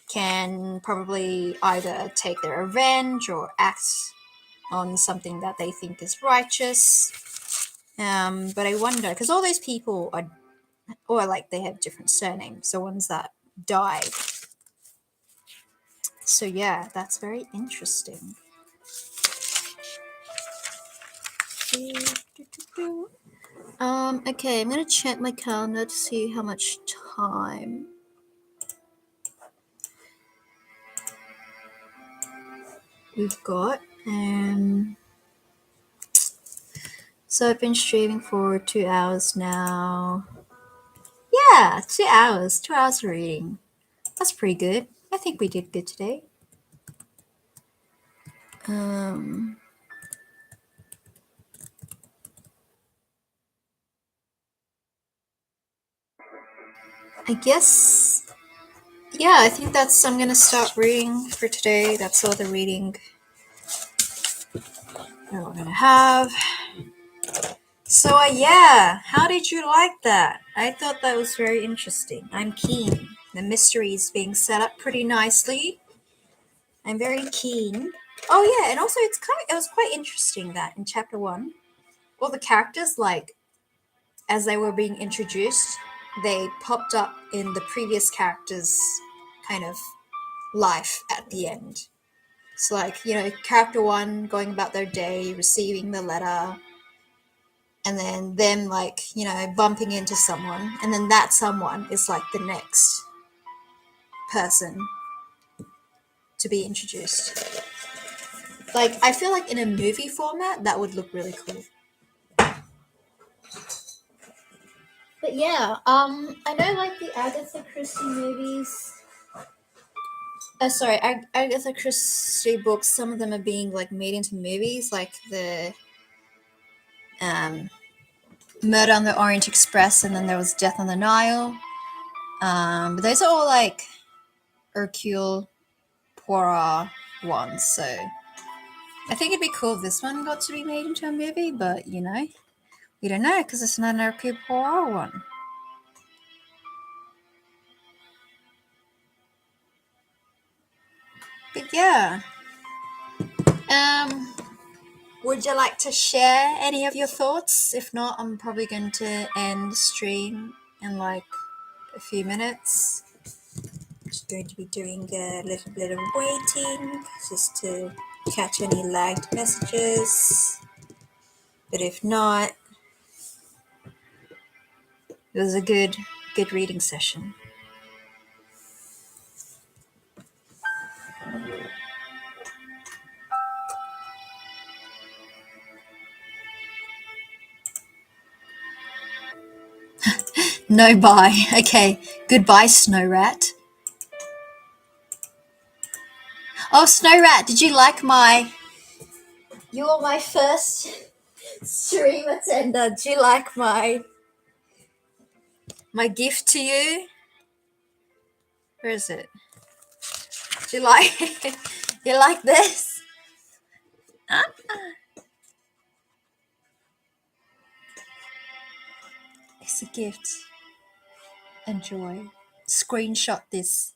can probably either take their revenge or act on something that they think is righteous. But I wonder, because all those people are, or like they have different surnames, the ones that died. So yeah, that's very interesting. Okay, I'm gonna check my calendar to see how much time we've got. So I've been streaming for 2 hours now. Yeah, 2 hours. 2 hours of reading. That's pretty good. I think we did good today. I guess, yeah, I think I'm gonna stop reading for today. That's all the reading that we're gonna have. So yeah, how did you like that? I thought that was very interesting. I'm keen. The mystery is being set up pretty nicely. I'm very keen. Oh yeah, and also it was quite interesting that in chapter 1, all the characters, like, as they were being introduced, they popped up in the previous character's kind of life at the end. So like, character 1 going about their day, receiving the letter, and then them like, bumping into someone, and then that someone is like the next person to be introduced. Like, I feel like in a movie format, that would look really cool. But yeah, I know like the Agatha Christie movies. Agatha Christie books, some of them are being like made into movies, like the Murder on the Orient Express, and then there was Death on the Nile. But those are all like Hercule Poirot ones, so I think it'd be cool if this one got to be made into a movie, but we don't know because it's not an Hercule Poirot one. yeah. Would you like to share any of your thoughts? If not, I'm probably going to end the stream in like a few minutes. Just going to be doing a little bit of waiting just to catch any lagged messages. But if not, it was a good reading session. No bye. Okay. Goodbye, Snow Rat. Oh, Snow Rat, did you like You're my first stream attender. Did you like my gift to you? Where is it? Do you like you like this? Huh? It's a gift. Enjoy. Screenshot this.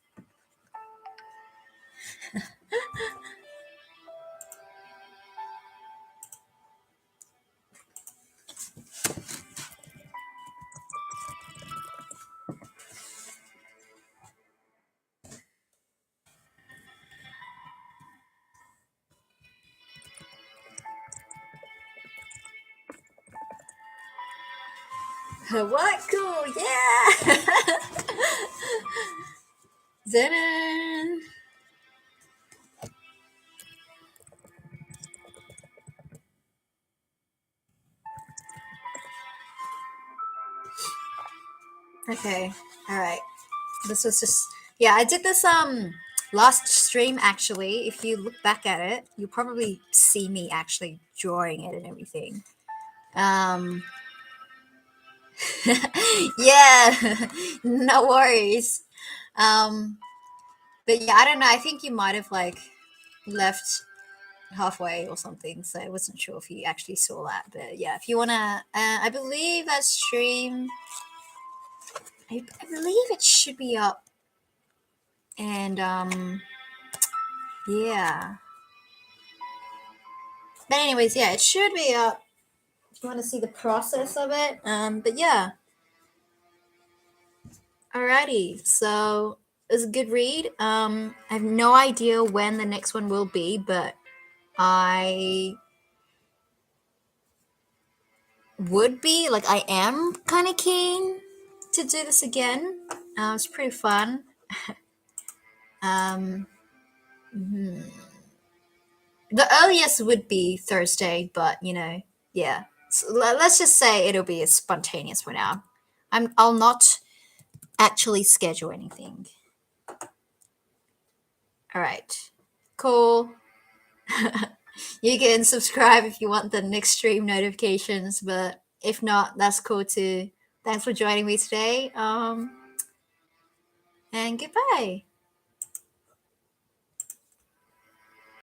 What cool, yeah! Dun-dun. Okay, alright. This was just, yeah, I did this last stream actually. If you look back at it, you'll probably see me actually drawing it and everything. Yeah, no worries. But yeah, I don't know. I think you might have like left halfway or something, so I wasn't sure if you actually saw that. But yeah, if you wanna, I believe that stream, I believe it should be up, and yeah. But anyways, yeah, it should be up. If you want to see the process of it, but yeah. Alrighty, so it was a good read. I have no idea when the next one will be, but I would be like I am kind of keen to do this again. It's pretty fun. The earliest would be Thursday, but yeah. So let's just say it'll be spontaneous for now. I'll not actually schedule anything. All right, cool. You can subscribe if you want the next stream notifications, but if not, that's cool too. Thanks for joining me today. And goodbye.